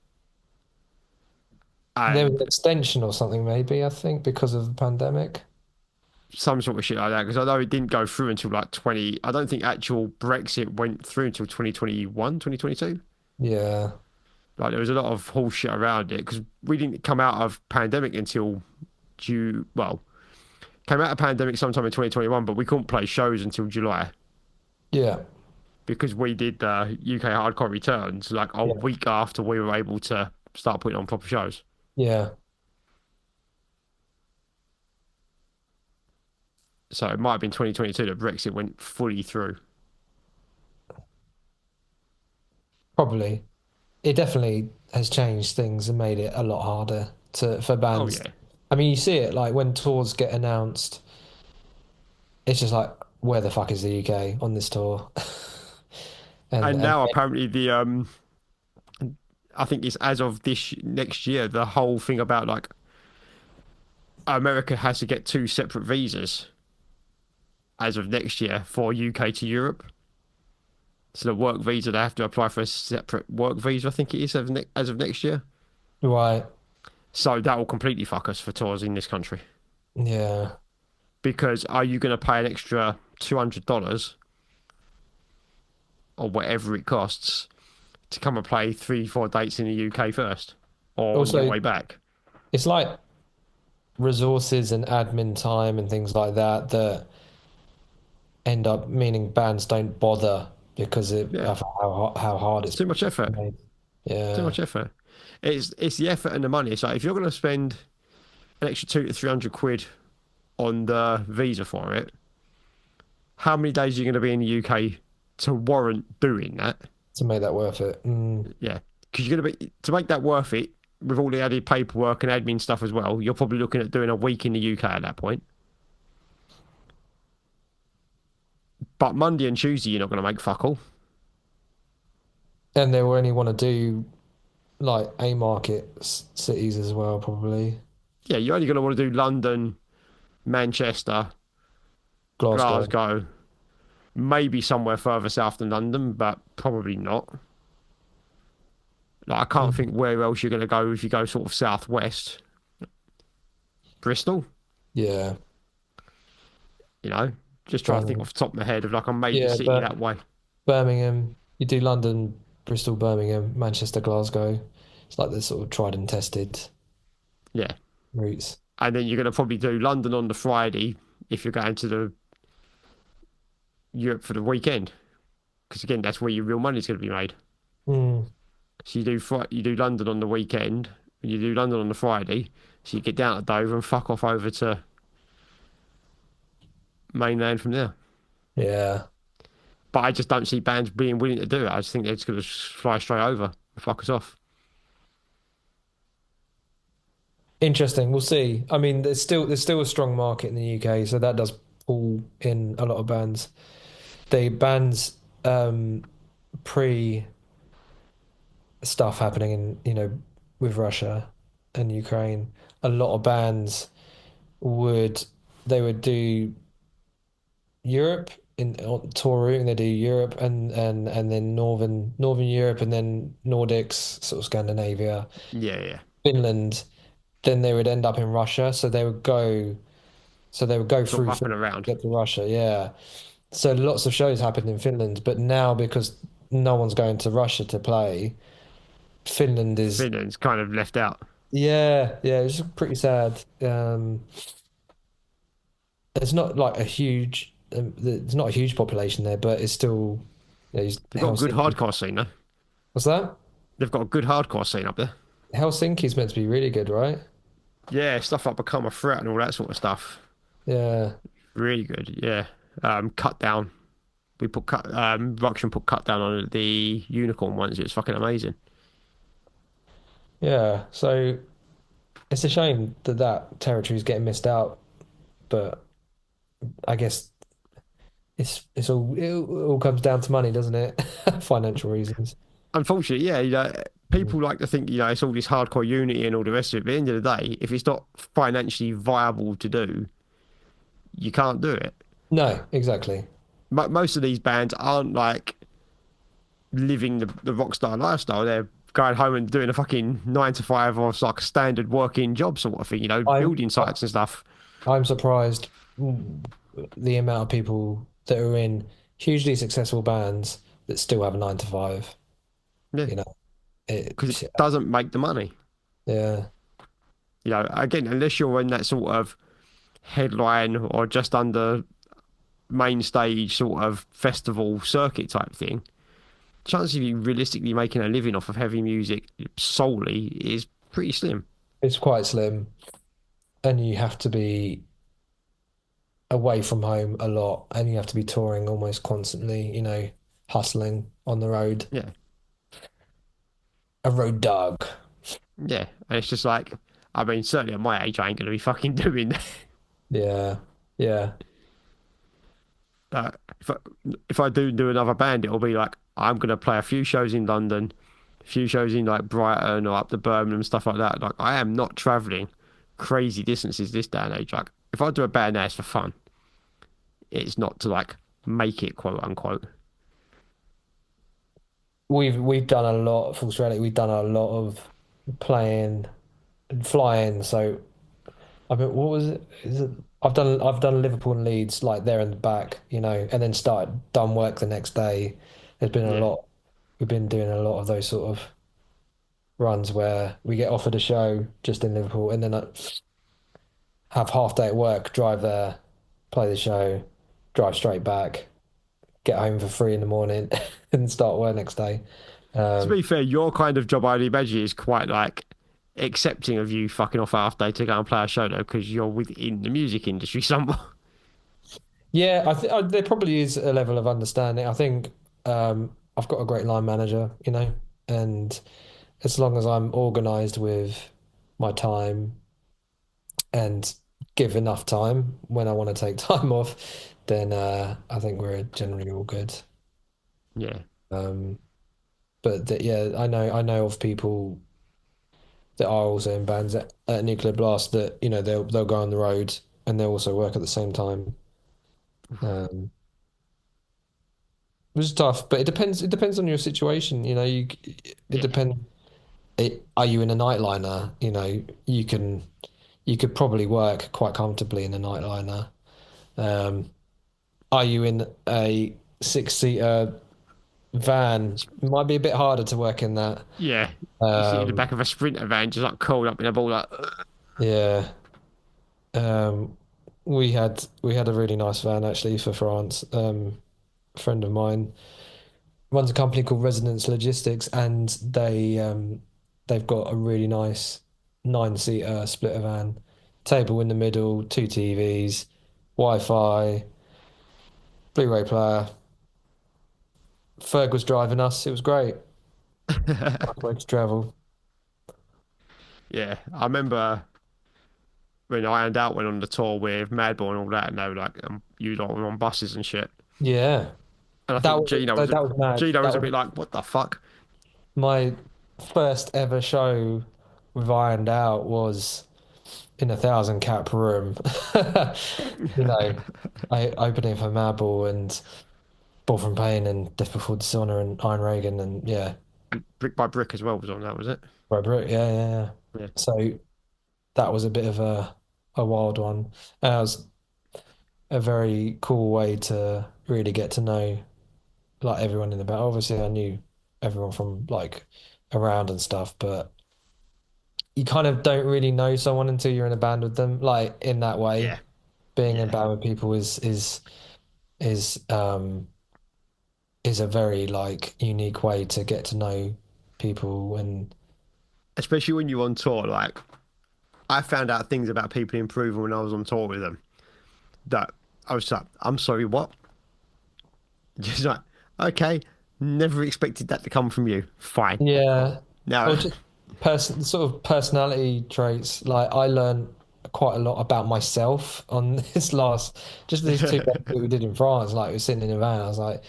There was an and extension or something, maybe, I think, because of the pandemic. some sort of shit like that. Because I know it didn't go through until like 20. I don't think actual Brexit went through until 2021, 2022. Yeah. Like there was a lot of horse shit around it because we didn't come out of pandemic until well, came out of pandemic sometime in 2021, but we couldn't play shows until July Yeah. because we did UK Hardcore Returns like a Yeah. week after we were able to start putting on proper shows. Yeah. So it might have been 2022 that Brexit went fully through. Probably. It definitely has changed things and made it a lot harder to for Oh bands. yeah. I mean, you see it like when tours get announced, it's just like, where the fuck is the UK on this tour? And And now apparently the I think it's as of this next year, the whole thing about like America has to get two separate visas as of next year for UK to Europe. So the work visa, they have to apply for a separate work visa, I think it is as of next year. right, So that will completely fuck us for tours in this country. yeah, Because are you going to pay an extra $200 or whatever it costs to come and play 3, 4 dates in the UK first or on your Also, way back. it's like resources and admin time and things like that that end up meaning bands don't bother because Yeah, of how hard it's too much effort. made. Too Yeah, much effort. It's the effort and the money. So if you're going to spend an extra 200 to 300 quid on the visa for it, how many days are you going to be in the UK to warrant doing that? to make that worth it. Yeah, because you're going to be to make that worth it with all the added paperwork and admin stuff as well. You're probably looking at doing a week in the UK at that point. But Monday and Tuesday, you're not going to make fuck all. And they will only want to do like A market cities as well, probably. Yeah, you're only going to want to do London, Manchester, Glasgow. Glasgow, maybe somewhere further south than London, but probably not. Like, I can't Mm. think where else you're going to go if you go sort of southwest. Bristol, Yeah, you know, just trying to think Birmingham. off the top of my head of like a major Yeah, city but that way. Birmingham. You do London, Bristol, Birmingham, Manchester, Glasgow. It's like the sort of tried and tested Yeah. routes. And then you're going to probably do London on the Friday if you're going to the Europe for the weekend. Because again, that's where your real money's going to be made. Mm. So you do London on the weekend, and you do London on the Friday. So you get down to Dover and fuck off over to mainland from there. Yeah. But I just don't see bands being willing to do it. I just think they're just going to fly straight over and fuck us off. Interesting. We'll see. I mean, there's still a strong market in the UK, so that does pull in a lot of bands. The bands pre stuff happening in, with Russia and Ukraine, a lot of bands would they would do Europe in on touring, they do Europe and then Northern Europe and then Nordics, sort of Scandinavia, Yeah, yeah. Finland, then they would end up in Russia. So they would go Sort of through up and Finland around. to get to Russia, yeah. So lots of shows happened in Finland, but now because no one's going to Russia to play, Finland is Finland's kind of left out. yeah, it's pretty sad. It's not like a huge there's not a huge population there, but it's still They've got a good Helsinki. hardcore scene, though. What's that? They've got a good hardcore scene up there. Helsinki's meant to be really good, right? Yeah, stuff like Become a Threat and all that sort of stuff. Yeah. Really good. Yeah. Cut Down. Ruction put Cut Down on the Unicorn once. It was fucking amazing. Yeah. So it's a shame that that territory is getting missed out, but I guess it all comes down to money, doesn't it? Financial reasons. Unfortunately, yeah, Mm. people like to think, it's all this hardcore unity and all the rest of it. But at the end of the day, if it's not financially viable to do, you can't do it. No, exactly. Most of these bands aren't like living the rock star lifestyle. They're going home and doing a fucking 9 to 5 or it's like a standard working job sort of thing, I'm building sites and stuff. I'm surprised the amount of people that are in hugely successful bands that still have a 9 to 5. Yeah, You know, because it it, doesn't make the money. yeah, Again, unless you're in that sort of headline or just under main stage sort of festival circuit type thing, chances of you realistically making a living off of heavy music solely is pretty slim. it's quite slim, and you have to be away from home a lot, and you have to be touring almost constantly. Hustling on the road, Yeah, a road dog. yeah, and it's just like, I mean, certainly at my age, I ain't gonna be fucking doing that. Yeah, yeah. But if I do another band, it'll be like I'm gonna play a few shows in London, a few shows in like Brighton or up to Birmingham, stuff like that. Like I am not traveling crazy distances this day and age. Like if I do a band now, it's for fun. It's not to like make it, quote unquote. We've done a lot, full reality. We've done a lot of playing and flying. So I mean, what was it? Is it? I've done Liverpool and Leeds like there and back, and then done work the next day, There's been a Yeah. lot. We've been doing a lot of those sort of runs where we get offered a show just in Liverpool, and then have half day at work, drive there, play the show, drive straight back, get home for 3 in the morning, and start work next day. To Um, be fair, your kind of job, I'd imagine, is quite like accepting of you fucking off half day to go and play a show though, because you're within the music industry somewhere. yeah, I think there probably is a level of understanding. I think I've got a great line manager, and as long as I'm organized with my time and give enough time when I want to take time off, then I think we're generally all good. Yeah. Um, but yeah, I know of people that are also in bands at Nuclear Blast that they'll go on the road and they'll also work at the same time. Um, which is tough, but it depends. It depends on your situation. It Yeah. depends. Are you in a nightliner? You could probably work quite comfortably in a nightliner. Um, are you in a six-seater van? It might be a bit harder to work in that. Yeah. You sit in the Um, back of a Sprinter van, just like curled up in a ball, like, yeah. Um, we had a really nice van actually for France. A friend of mine runs a company called Resonance Logistics, and they've got a really nice nine-seater splitter van, table in the middle, two TVs, Wi-Fi, Blu-ray player. Ferg was driving us. It was great. Nice way to travel. yeah. I remember when I and out went on the tour with Madball and all that, and they were like, you lot were on buses and shit. Yeah, And I that think was that was mad. Gino That was a bit was like, what the fuck? my first ever show with Ironed Out was in a 1,000 cap room. You know, I opening for Madball and Born from Pain and Death Before Dishonor and Iron Reagan and yeah, And Brick by Brick as well was on that, was it? Robert, yeah, yeah, yeah. Yeah. So that was a bit of a wild one. And it was a very cool way to really get to know like everyone in the band. Obviously, I knew everyone from like around and stuff, but you kind of don't really know someone until you're in a band with them, like in that way. Yeah. Being in a Yeah. band with people is is a very like unique way to get to know people and Especially when you're on tour, like, I found out things about people improving when I was on tour with them that I was like, I'm sorry, what? Just like, okay, never expected that to come from you. Fine. yeah, or Now, just sort of personality traits. Like I learned quite a lot about myself on just these two days that we did in France. Like we were sitting in a van, I was like,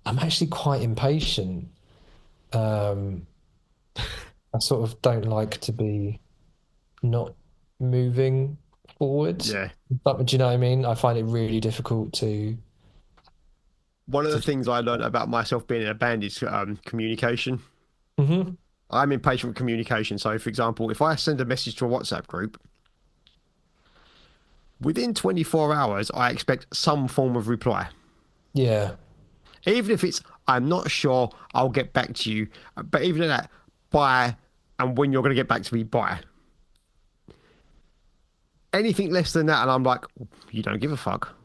I'm actually quite impatient. Um, I sort of don't like to be not moving forward. yeah. But do you know what I mean? I find it really difficult One of the to. things I learned about myself being in a band is communication. Hmm. I'm impatient with communication. So, for example, if I send a message to a WhatsApp group, within 24 hours, I expect some form of reply. Yeah. Even if it's, I'm not sure, I'll get back to you. But even at that, bye. And when you're going to get back to me, bye. Anything less than that, and I'm like, you don't give a fuck.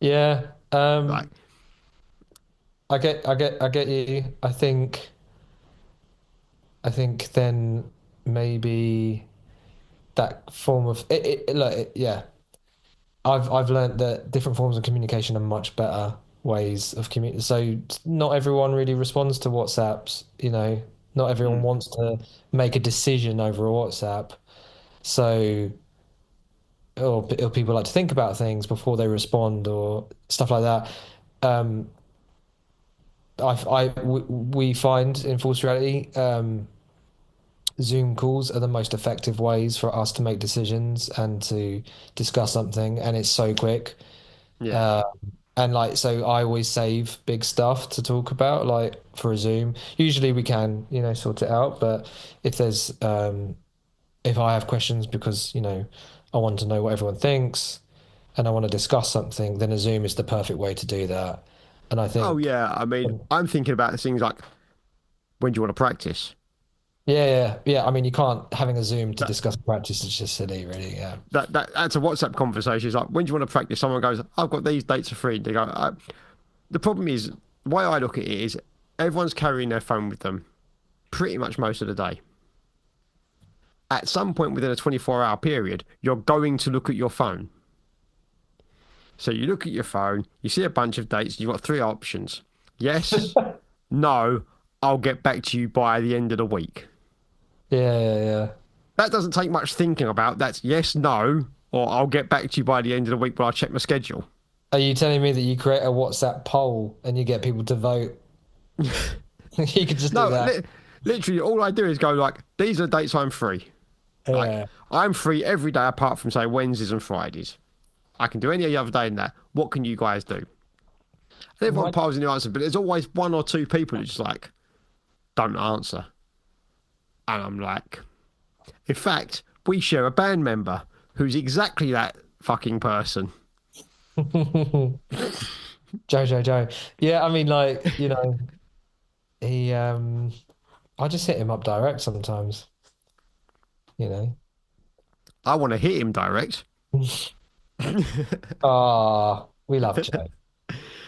Yeah. Like, I get you. I think then maybe that form of look, yeah. I've learned that different forms of communication are much better ways of communicating. So not everyone really responds to WhatsApps, not everyone mm, wants to make a decision over a WhatsApp. So or people like to think about things before they respond or stuff like that. Um, we find in Force Reality, Zoom calls are the most effective ways for us to make decisions and to discuss something, and it's so quick. yeah. Uh, and like, so I always save big stuff to talk about, like for a Zoom. Usually we can, sort it out, but if there's, if I have questions because, I want to know what everyone thinks and I want to discuss something, then a Zoom is the perfect way to do that. And I Oh think, yeah, I mean, um, I'm thinking about things like when do you want to practice? yeah. I mean, you can't having a Zoom to That discuss practice is just silly, really. Yeah. that's a WhatsApp conversation. It's like when do you want to practice? Someone goes, I've got these dates are free. They go. The problem is the way I look at it is everyone's carrying their phone with them pretty much most of the day. At some point within a 24-hour period, you're going to look at your phone. So you look at your phone, you see a bunch of dates, you've got three options. Yes, no, I'll get back to you by the end of the week. Yeah. That doesn't take much thinking about. That's yes, no, or I'll get back to you by the end of the week when I check my schedule. Are you telling me that you create a WhatsApp poll and you get people to vote? You could just do No, that. literally, all I do is go like, these are the dates I'm free. Like, Yeah. I'm free every day apart from, say, Wednesdays and Fridays. I can do any other day than that. What can you guys do? And everyone My, piles in the answer, but there's always one or two people who just like, don't answer. And I'm like, in fact, we share a band member who's exactly that fucking person. Joe. Yeah, I mean, like, he I just hit him up direct sometimes, you know. I want to hit him direct. Ah, we love Joe.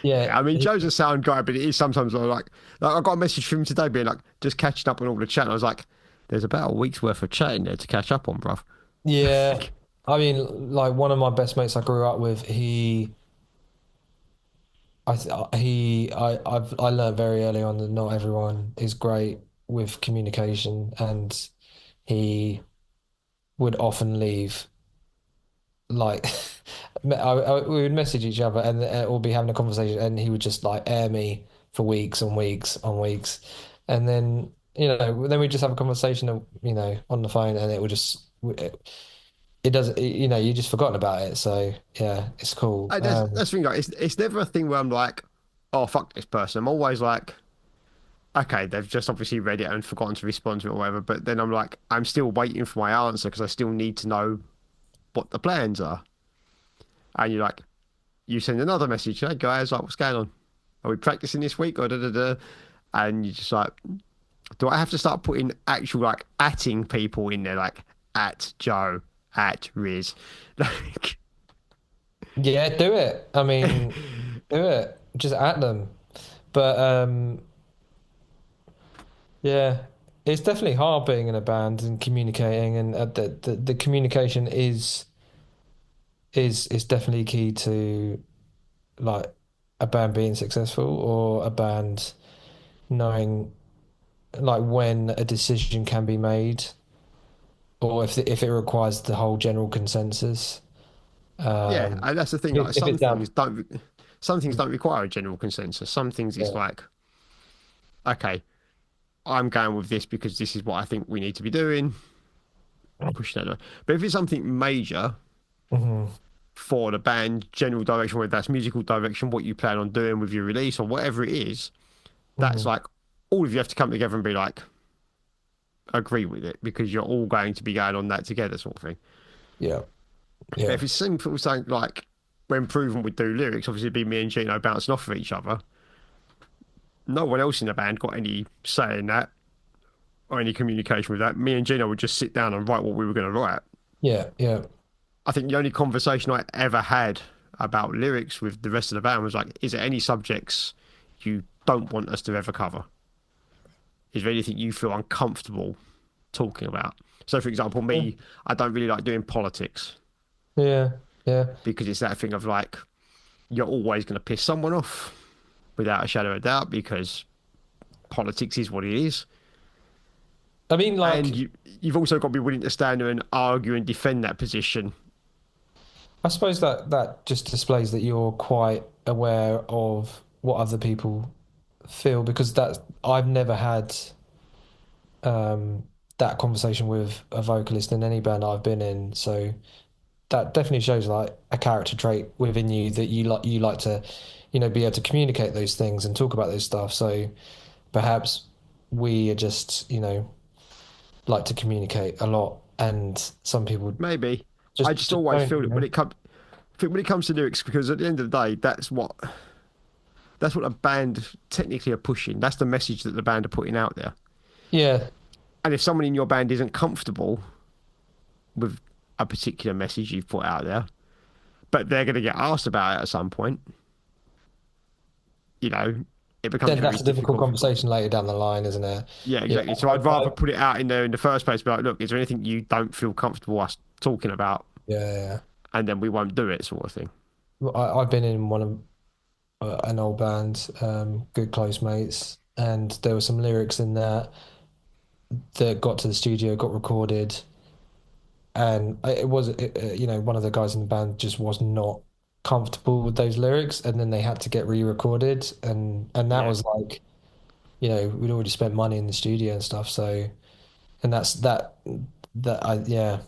Yeah, Yeah, I mean, Joe's a sound guy, but it is sometimes like I got a message from him today being like, just catching up on all the chat. And I was like, there's about a week's worth of chat in there to catch up on, bruv. yeah. I mean, like one of my best mates I grew up with, I learned very early on that not everyone is great with communication, and he would often leave like we would message each other and we'll be having a conversation, and he would just like air me for weeks and weeks on weeks, and then then we just have a conversation on the phone, and it would just it doesn't you just forgotten about it. So yeah, it's cool. That's the thing. Like, it's never a thing where I'm like, oh fuck this person. I'm always like, okay, they've just obviously read it and forgotten to respond to it or whatever. But then I'm like, I'm still waiting for my answer because I still need to know what the plans are. And you're like, you send another message, hey guys, like, what's going on? Are we practicing this week or da da da? And you're just like, do I have to start putting actual like atting people in there, like at Joe, at Riz? Like, Yeah, do it. I mean, do it. Just at them. But yeah, it's definitely hard being in a band and communicating, and the communication is definitely key to like a band being successful, or a band knowing like when a decision can be made, or if it requires the whole general consensus. yeah, Um, and that's the thing. if, Like if it's down, some things don't require a general consensus. Some things it's yeah. like, okay, I'm going with this because this is what I think we need to be doing. Push that. On. But if it's something major Mhm, for the band, general direction, whether that's musical direction, what you plan on doing with your release or whatever it is, that's mhm. like all of you have to come together and be like, agree with it because you're all going to be going on that together, sort of thing. Yeah, But yeah, if it's simple, something like when Proven would do lyrics, obviously it'd be me and Gino bouncing off of each other. No one else in the band got any say in that or any communication with that. Me and Gino would just sit down and write what we were going to write. yeah. I think the only conversation I ever had about lyrics with the rest of the band was like, is there any subjects you don't want us to ever cover? Is there anything you feel uncomfortable talking about? So, for example, me, I don't really like doing politics Yeah, yeah. because it's that thing of like, you're always going to piss someone off without a shadow of a doubt because politics is what it is. I mean, And like, you've also got to be willing to stand there and argue and defend that position. I suppose that just displays that you're quite aware of what other people feel, because that's I've never had um that conversation with a vocalist in any band I've been in. So that definitely shows like a character trait within you, that you like to, be able to communicate those things and talk about those stuff. So perhaps we are just, like to communicate a lot, and some people Maybe. I just just just always don't, feel that when it comes to lyrics, because at the end of the day, that's what that's what a band technically are pushing. That's the message that the band are putting out there. Yeah, And if someone in your band isn't comfortable with a particular message you've put out there, but they're going to get asked about it at some point, you know, it becomes then very that's a difficult difficult. conversation later down the line, isn't it? Yeah, Yeah, exactly. So I'd rather put it out in there in the first place, be like, look, is there anything you don't feel comfortable us talking about? yeah. And then we won't do it, sort of thing. Well, I've been in one of an old band, good close mates, and there were some lyrics in there that got to the studio, got recorded, and one of the guys in the band just was not comfortable with those lyrics, and then they had to get re-recorded, and that Yeah. was like, we'd already spent money in the studio and stuff, so and that I yeah.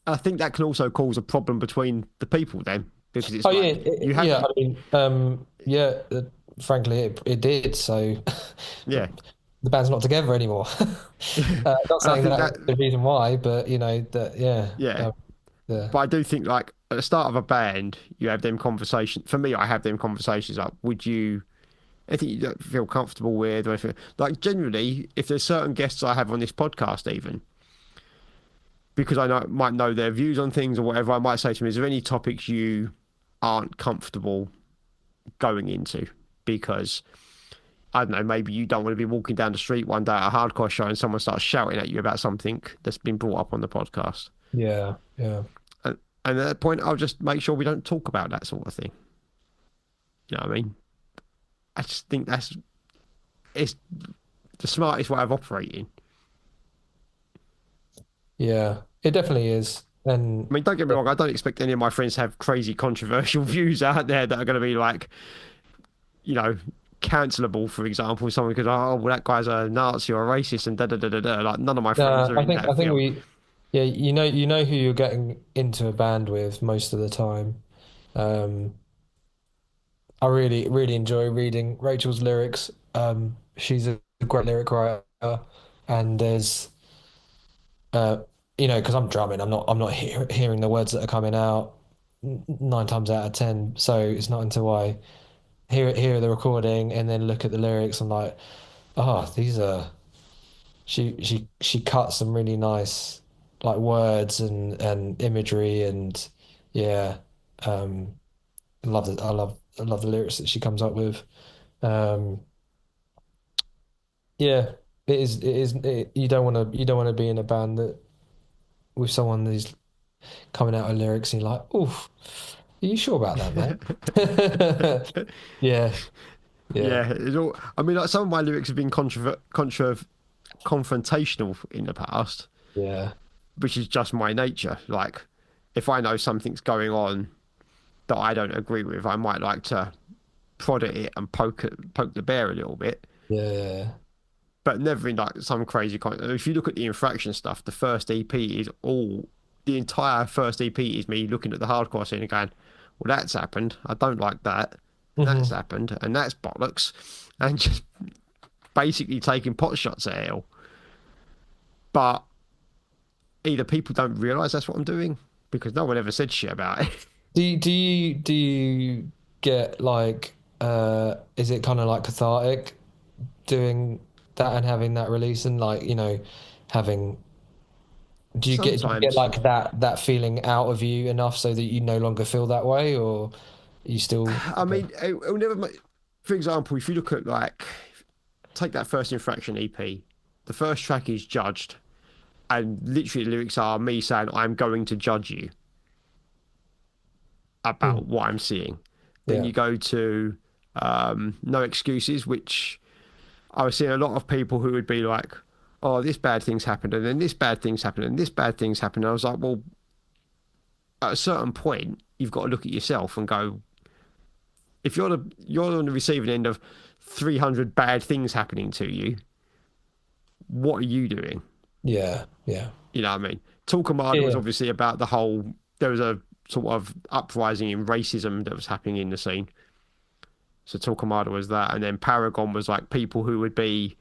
I think that can also cause a problem between the people then, because Oh it's yeah, like you have, yeah. I mean, yeah. Frankly, it did. So yeah. the band's not together anymore. And Not I saying think that that, was the reason why, but that yeah. yeah. The But I do think like at the start of a band, you have them conversations. For me, I have them conversations like, would you, anything you don't feel comfortable with, or anything like generally, if there's certain guests I have on this podcast, even because I know might know their views on things or whatever, I might say to them, is there any topics you aren't comfortable going into? Because I don't know, maybe you don't want to be walking down the street one day at a hardcore show and someone starts shouting at you about something that's been brought up on the podcast. yeah, yeah, And, and at that point, I'll just make sure we don't talk about that sort of thing. You know what I mean? I just think it's the smartest way of operating. yeah. It definitely is, I and mean, don't get me wrong, I don't expect any of my friends to have crazy controversial views out there that are going to be like, you know, cancelable, for example. Someone goes, oh, well, that guy's a Nazi or a racist and da da da da da. Like, none of my friends are I in think that field. yeah, you know who you're getting into a band with most of the time. Um, I really enjoy reading Rachel's lyrics. She's a great lyric writer, and there's because I'm drumming, I'm not hearing the words that are coming out nine times out of ten. So it's not until I hear the recording and then look at the lyrics, I'm like, oh, these are she cut some really nice like words and imagery and yeah, um, I love the lyrics that she comes up with. Um, yeah, you don't want to be in a band that with someone who's coming out of lyrics and you're like, oof, are you sure about that, mate? Yeah, yeah, Yeah, it's all. I mean, like some of my lyrics have been confrontational in the past, yeah. which is just my nature. Like, if I know something's going on that I don't agree with, I might like to prod at it and poke the bear a little bit, Yeah. but never in like some crazy kind. If you look at the infraction stuff, the first EP is all the entire first EP is me looking at the hardcore scene and going, "Well, that's happened. I don't like that, and that's Hmm. happened, and that's bollocks," and just basically taking pot shots at it all. But either people don't realise that's what I'm doing because no one ever said shit about it. Do you get like is it kind of like cathartic doing that and having that release and like, having do you get Sometimes, like that feeling out of you enough so that you no longer feel that way or you still I mean, it'll never make. For example, if you look at like take that first infraction EP, the first track is judged, and literally the lyrics are me saying I'm going to judge you Mm, about what I'm seeing. Then yeah. you go to No Excuses, which I was seeing a lot of people who would be like, "Oh, this bad thing's happened, and then this bad thing's happened, and this bad thing's happened." And I was like, "Well, at a certain point, you've got to look at yourself and go, if you're on the receiving end of 300 bad things happening to you, what are you doing?" Yeah. Yeah. You know what I mean? Torquemada was Yeah. obviously about the whole. There was a sort of uprising in racism that was happening in the scene. So Torquemada was that, and then Paragon was like people who would be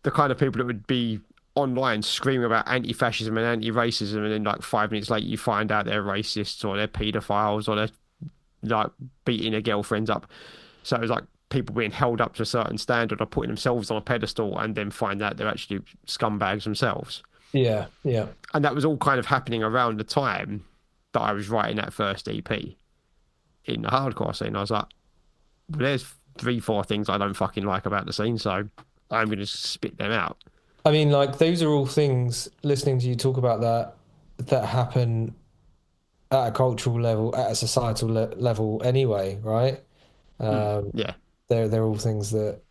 the kind of people that would be online screaming about anti-fascism and anti-racism, and then like 5 minutes later you find out they're racists or they're paedophiles or they're like beating their girlfriends up. So it was like people being held up to a certain standard or putting themselves on a pedestal and then find out they're actually scumbags themselves. Yeah, yeah. And that was all kind of happening around the time that I was writing that first EP in the hardcore scene. I was like, well, there's three, four things I don't fucking like about the scene, so I'm going to spit them out. I mean, like those are all things, listening to you talk about that, that happen at a cultural level, at a societal level anyway, right? Um, Yeah. they're all things that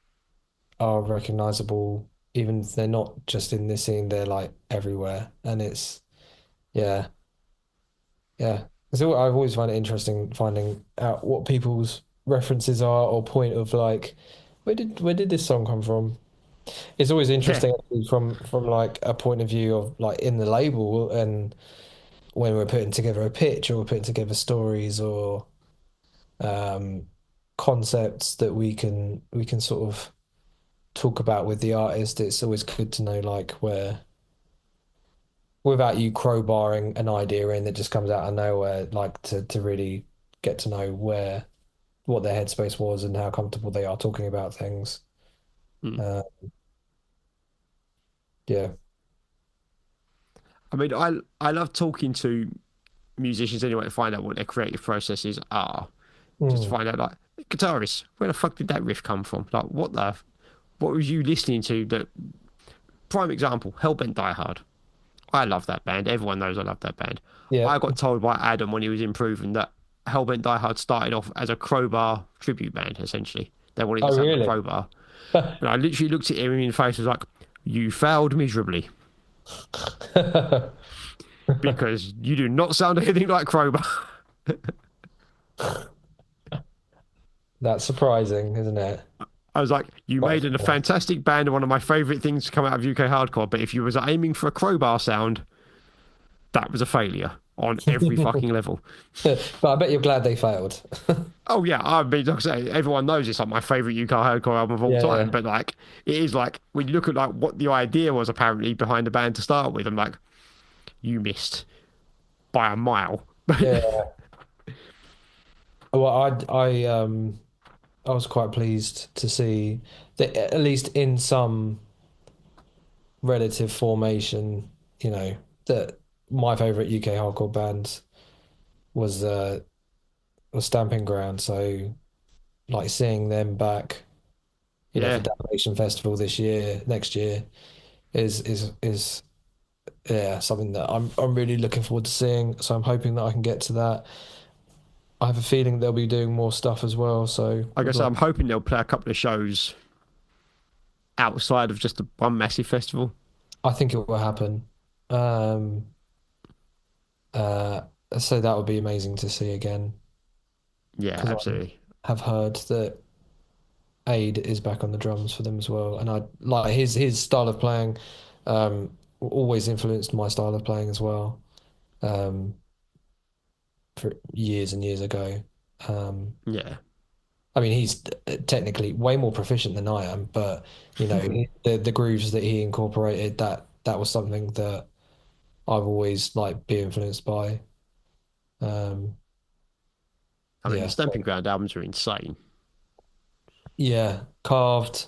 are recognizable, even if they're not just in this scene, they're like everywhere. And it's, yeah, yeah. So I've always found it interesting finding out what people's references are or point of like, where did this song come from? It's always Yeah. interesting actually from like a point of view of like in the label and when we're putting together a pitch or we're putting together stories or um concepts that we can sort of talk about with the artist. It's always good to know like where without you crowbarring an idea in that just comes out of nowhere, like to really get to know where what their headspace was and how comfortable they are talking about things. Mm. Uh, yeah. I mean, I love talking to musicians anyway to find out what their creative processes are. Just to Mm. find out, like, guitarists, where the fuck did that riff come from? Like, what was you listening to? That prime example, Hellbent Die Hard. I love that band. Everyone knows I love that band. Yeah. I got told by Adam when he was improving that Hellbent Die Hard started off as a Crowbar tribute band, essentially. They wanted to Oh, sound like really? Crowbar. And I literally looked at him in the face and was like, you failed miserably because you do not sound anything like Crowbar. That's surprising, isn't it? I was like, you Quite made a it a surprise. fantastic band and one of my favourite things to come out of UK hardcore, but if you was aiming for a Crowbar sound, that was a failure on every fucking level. But I bet you're glad they failed. Oh yeah, I mean, like I say, everyone knows it's like my favorite UK hardcore album of all time. Yeah, But like, it is like when you look at like what the idea was apparently behind the band to start with, I'm like, you missed by a mile. yeah. Well, I was quite pleased to see that at least in some relative formation, that my favorite UK hardcore band was Stamping Ground. So like seeing them back, for Yeah, Damnation Festival next year is yeah, something that I'm really looking forward to seeing. So I'm hoping that I can get to that. I have a feeling they'll be doing more stuff as well. So I would guess like, I'm hoping they'll play a couple of shows outside of just the one massive festival. I think it will happen. Um, uh, so that would be amazing to see again Yeah, because absolutely. I have heard that Aid is back on the drums for them as well, and I like his style of playing. Always influenced my style of playing as well. Um, for years and years ago. Um, Yeah. I mean, he's technically way more proficient than I am, but the grooves that he incorporated, that was something that I've always like been influenced by. Um, I mean, the yeah, Stamping Ground albums are insane. yeah, carved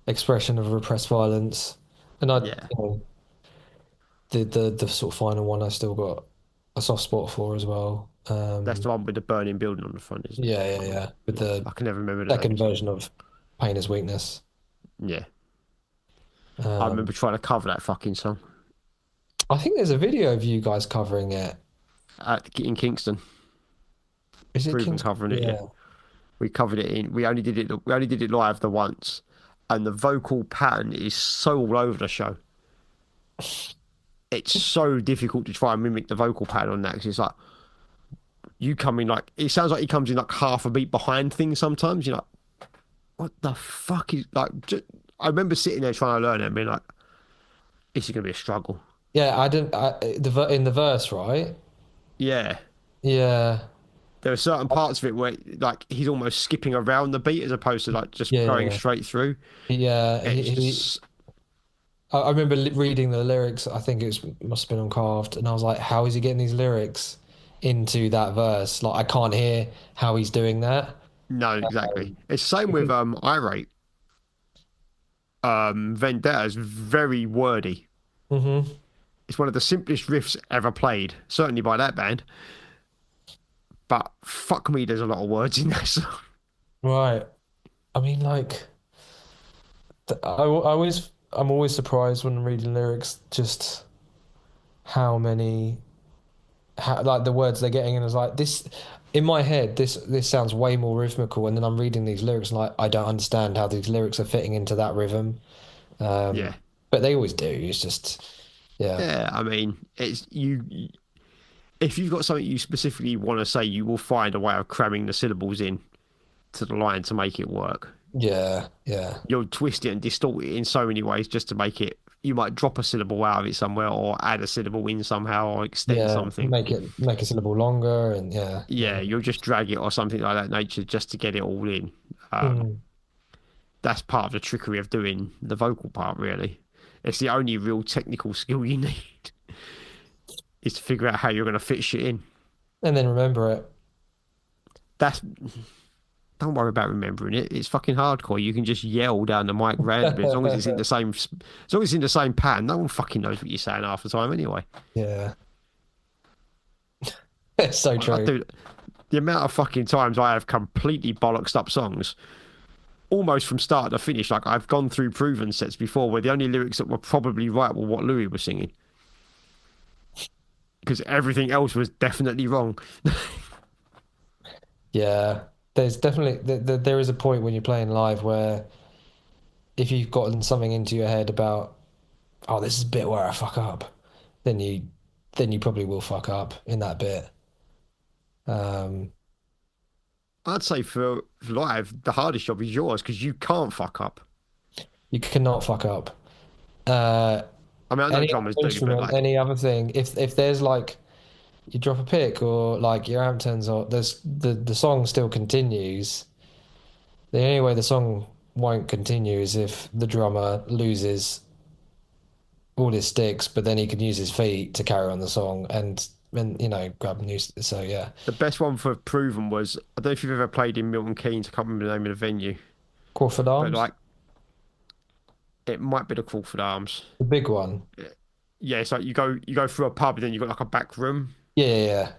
expression of repressed violence, and Yeah, the sort of final one I still got a soft spot for as well. that's the one with the burning building on the front, isn't it? Yeah, yeah, That one. yeah, with Yeah, the I can never remember the second names. version of Pain is Weakness. Yeah, I Um, remember trying to cover that fucking song I think there's a video of you guys covering it. in Kingston. Is it Proven King's? covering it. Yeah, Yeah. we covered it in. We only did it. We only did it live the once, and the vocal pattern is so all over the show. It's so difficult to try and mimic the vocal pattern on that because it's like you come in like it sounds like he comes in like half a beat behind things sometimes. You're like, what the fuck is like? I remember sitting there trying to learn it and being like, this is gonna be a struggle. Yeah, I didn't in the verse, right? Yeah, Yeah. there are certain parts of it where like he's almost skipping around the beat as opposed to like just going Yeah. straight through. Yeah, It's just I remember reading the lyrics. I think must have been on Carved, and I was like, how is he getting these lyrics into that verse? Like, I can't hear how he's doing that. No, exactly. Um, It's the same with because, Irate. Vendetta is very wordy. hmm It's one of the simplest riffs ever played, certainly by that band. But fuck me, there's a lot of words in that song. right. I mean, like, I'm always surprised when I'm reading lyrics, just how many, how, like the words they're getting, and it's like this. In my head, this sounds way more rhythmical, and then I'm reading these lyrics, and like I don't understand how these lyrics are fitting into that rhythm. Yeah, But they always do. It's just, yeah, yeah. I mean, it's you. If you've got something you specifically want to say, you will find a way of cramming the syllables in to the line to make it work. yeah, yeah, You'll twist it and distort it in so many ways just to make it. You might drop a syllable out of it somewhere, or add a syllable in somehow, or extend yeah. something. Make a syllable longer, and yeah, Yeah, yeah. you'll just drag it or something like that nature just to get it all in. Mm. That's part of the trickery of doing the vocal part, really. It's the only real technical skill you need is to figure out how you're going to fit shit in. And then remember it. That's Don't worry about remembering it. It's fucking hardcore. You can just yell down the mic randomly as long as it's in the same, as long as it's in the same pattern. No one fucking knows what you're saying half the time anyway. Yeah, it's so I true. do the amount of fucking times I have completely bollocksed up songs, almost from start to finish. Like I've gone through proven sets before where the only lyrics that were probably right were what Louis was singing because everything else was definitely wrong. Yeah, there's definitely there is a point when you're playing live where if you've gotten something into your head about, oh, this is a bit where I fuck up, then you then you probably will fuck up in that bit. Um, I'd say for live, the hardest job is yours because you can't fuck up. you cannot fuck up. Uh, I mean, I know any drummers other do, but instrument, like any other thing, if there's like you drop a pick or like your amp turns or there's the song still continues. The only way the song won't continue is if the drummer loses all his sticks, but then he can use his feet to carry on the song and grab new. So yeah, the best one for proven was I don't know if you've ever played in Milton Keynes. I can't remember the name of the venue, Crawford but Arms, like it might be the Crawford Arms. the big one. Yeah, it's like you go through a pub and then you got like a back room. Yeah.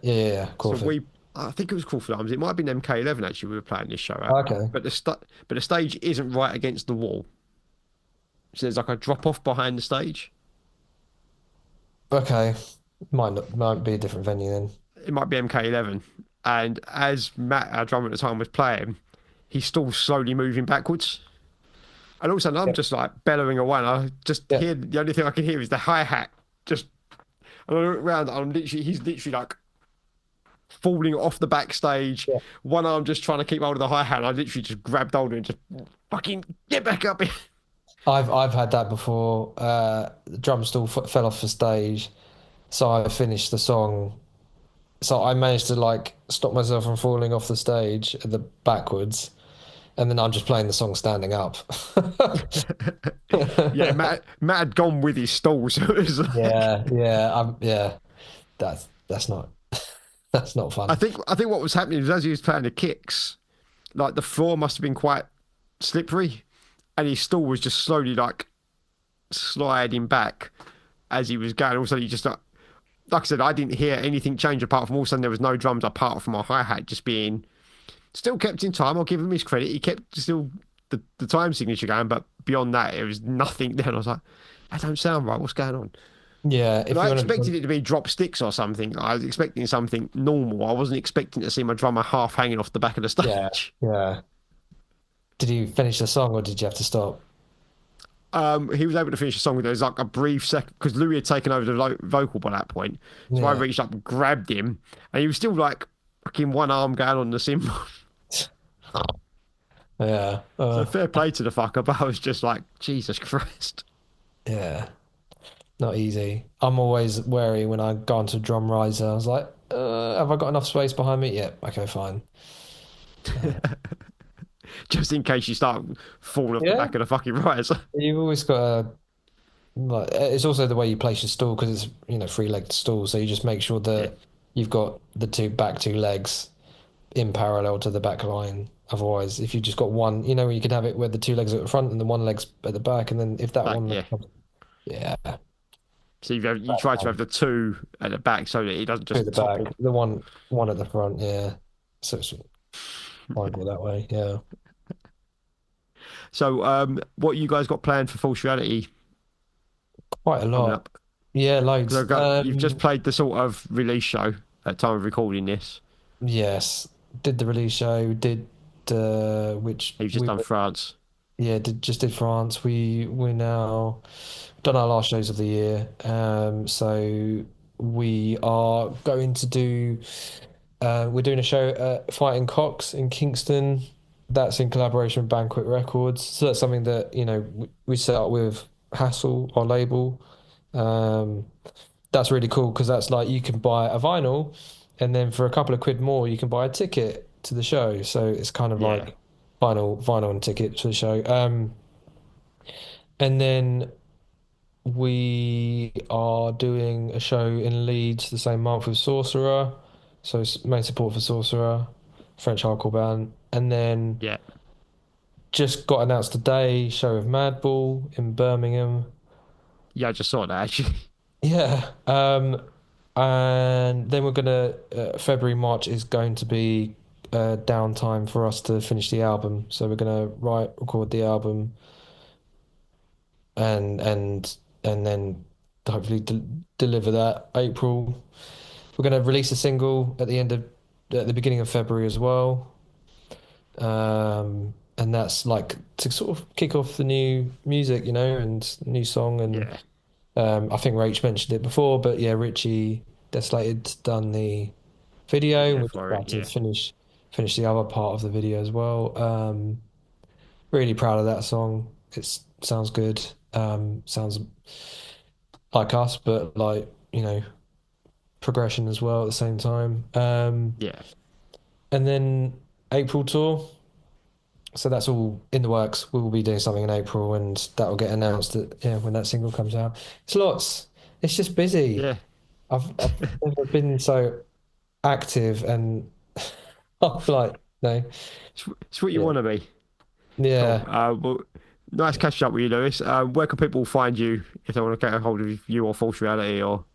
So Crawford. I think it was Crawford Arms. It might have been MK11 actually. We were playing this show at, Okay, but the stage isn't right against the wall. So there's like a drop off behind the stage. okay. Might be a different venue then. It might be MK11. And as Matt, our drummer at the time, was playing, he's still slowly moving backwards. And all of a sudden, I'm Yeah, just like bellowing away. And I just yeah, hear the only thing I can hear is the hi hat. Just, and I look around, and he's literally like falling off the backstage. yeah. One arm just trying to keep hold of the hi hat. And I literally just grabbed hold of it and just fucking get back up here. I've had that before. The drum stool f fell off the stage, so I finished the song. So I managed to like stop myself from falling off the stage at the backwards, and then I'm just playing the song standing up. Yeah, Matt had gone with his stall, so it was like Yeah. That's not that's not I fun. think I think what was happening was as he was playing the kicks, like the floor must have been quite slippery, and his stall was just slowly like sliding back as he was going. Also, he just like I said, I didn't hear anything change apart from all of a sudden there was no drums apart from a hi hat just being still kept in time. I'll give him his credit. He kept still the time signature going, but beyond that, it was nothing. Then I was like, that don't sound right. What's going on? Yeah, And if I you want expected to, it to be drop sticks or something. I was expecting something normal. I wasn't expecting to see my drummer half hanging off the back of the yeah, stage. yeah. Did you finish the song or did you have to stop? He was able to finish the song. There was like a brief second because Louis had taken over the vocal by that point. So I Yeah, reached up and grabbed him, and he was still like fucking one arm going on the cymbal. yeah, So fair play to the fucker, but I was just like, Jesus Christ. yeah. Not easy. I'm always wary when I go onto drum riser. I was like, have I got enough space behind me? Yep. Okay, fine. Uh, Just in case you start falling off the yeah, back of the fucking riser. you've always got to like. It's also the way you place your stool because it's three-legged stool, so you just make sure Yeah. that you've got the two legs in parallel to the back line. Otherwise, if you just got one, you know, you could have it where the two legs are at the front and the one leg's at the back, and then if that Like, one, yeah. yeah, So you try to have the two at the back so that it doesn't two at just the back, topple. the one at the front, yeah. So it's horrible that way, yeah. So, what you guys got planned for False Reality Quite a coming lot. up? Yeah, Because loads. you've just played the sort of release show at time of recording this. Yes, did the release show, did which You've just we done were, France. yeah, did France. We're now done our last shows of the year. So we are going to do we're doing a show at Fighting Cocks in Kingston. That's in collaboration with Banquet Records. So that's something that, you know, we set up with Hassel, our label. Um, that's really cool because that's like you can buy a vinyl and then for a couple of quid more you can buy a ticket to the show. So it's kind of Yeah, like vinyl and ticket to the show. And then we are doing a show in Leeds the same month with Sorcerer. So it's main support for Sorcerer, French hardcore band. And then yeah, just got announced today, show of Madball in Birmingham. yeah. I just saw that actually. Yeah. And then we're gonna February, March is going to be downtime for us to finish the album. So we're gonna record the album, and and then hopefully deliver that April. We're gonna release a single at the beginning of February as well. And that's like to sort of kick off the new music, you know, and new song. And Yeah, I think Rach mentioned it before, but yeah, Richie Deslated done the video. video We're just for it. about to Yeah, finish the other part of the video as well. Really proud of that song. It sounds good. Sounds like us, but like, you know, progression as well at the same time. yeah. And then April tour. So that's all in the works. We will be doing something in April, and that will get announced yeah, when that single comes out. It's lots. It's just busy. Yeah, I've never been so active and I'm like, no, it's what you yeah, want to be. Cool. yeah. Well, nice catching up with you, Lewis. Where can people find you if they want to get a hold of you or False Reality or?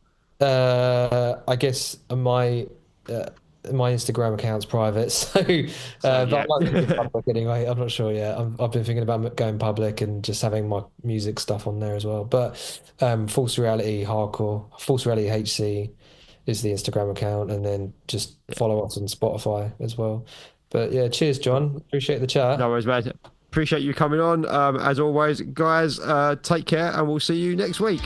I guess uh, my Instagram account's private, so So but I yeah, might make it public anyway. I'm not sure yet. I've been thinking about going public and just having my music stuff on there as well. But False Reality Hardcore, False Reality HC is the Instagram account, and then just yeah. follow us on Spotify as well. But yeah, cheers, Cool. John. Appreciate the chat. No worries, mate. Appreciate you coming on. As always, guys, take care and we'll see you next week.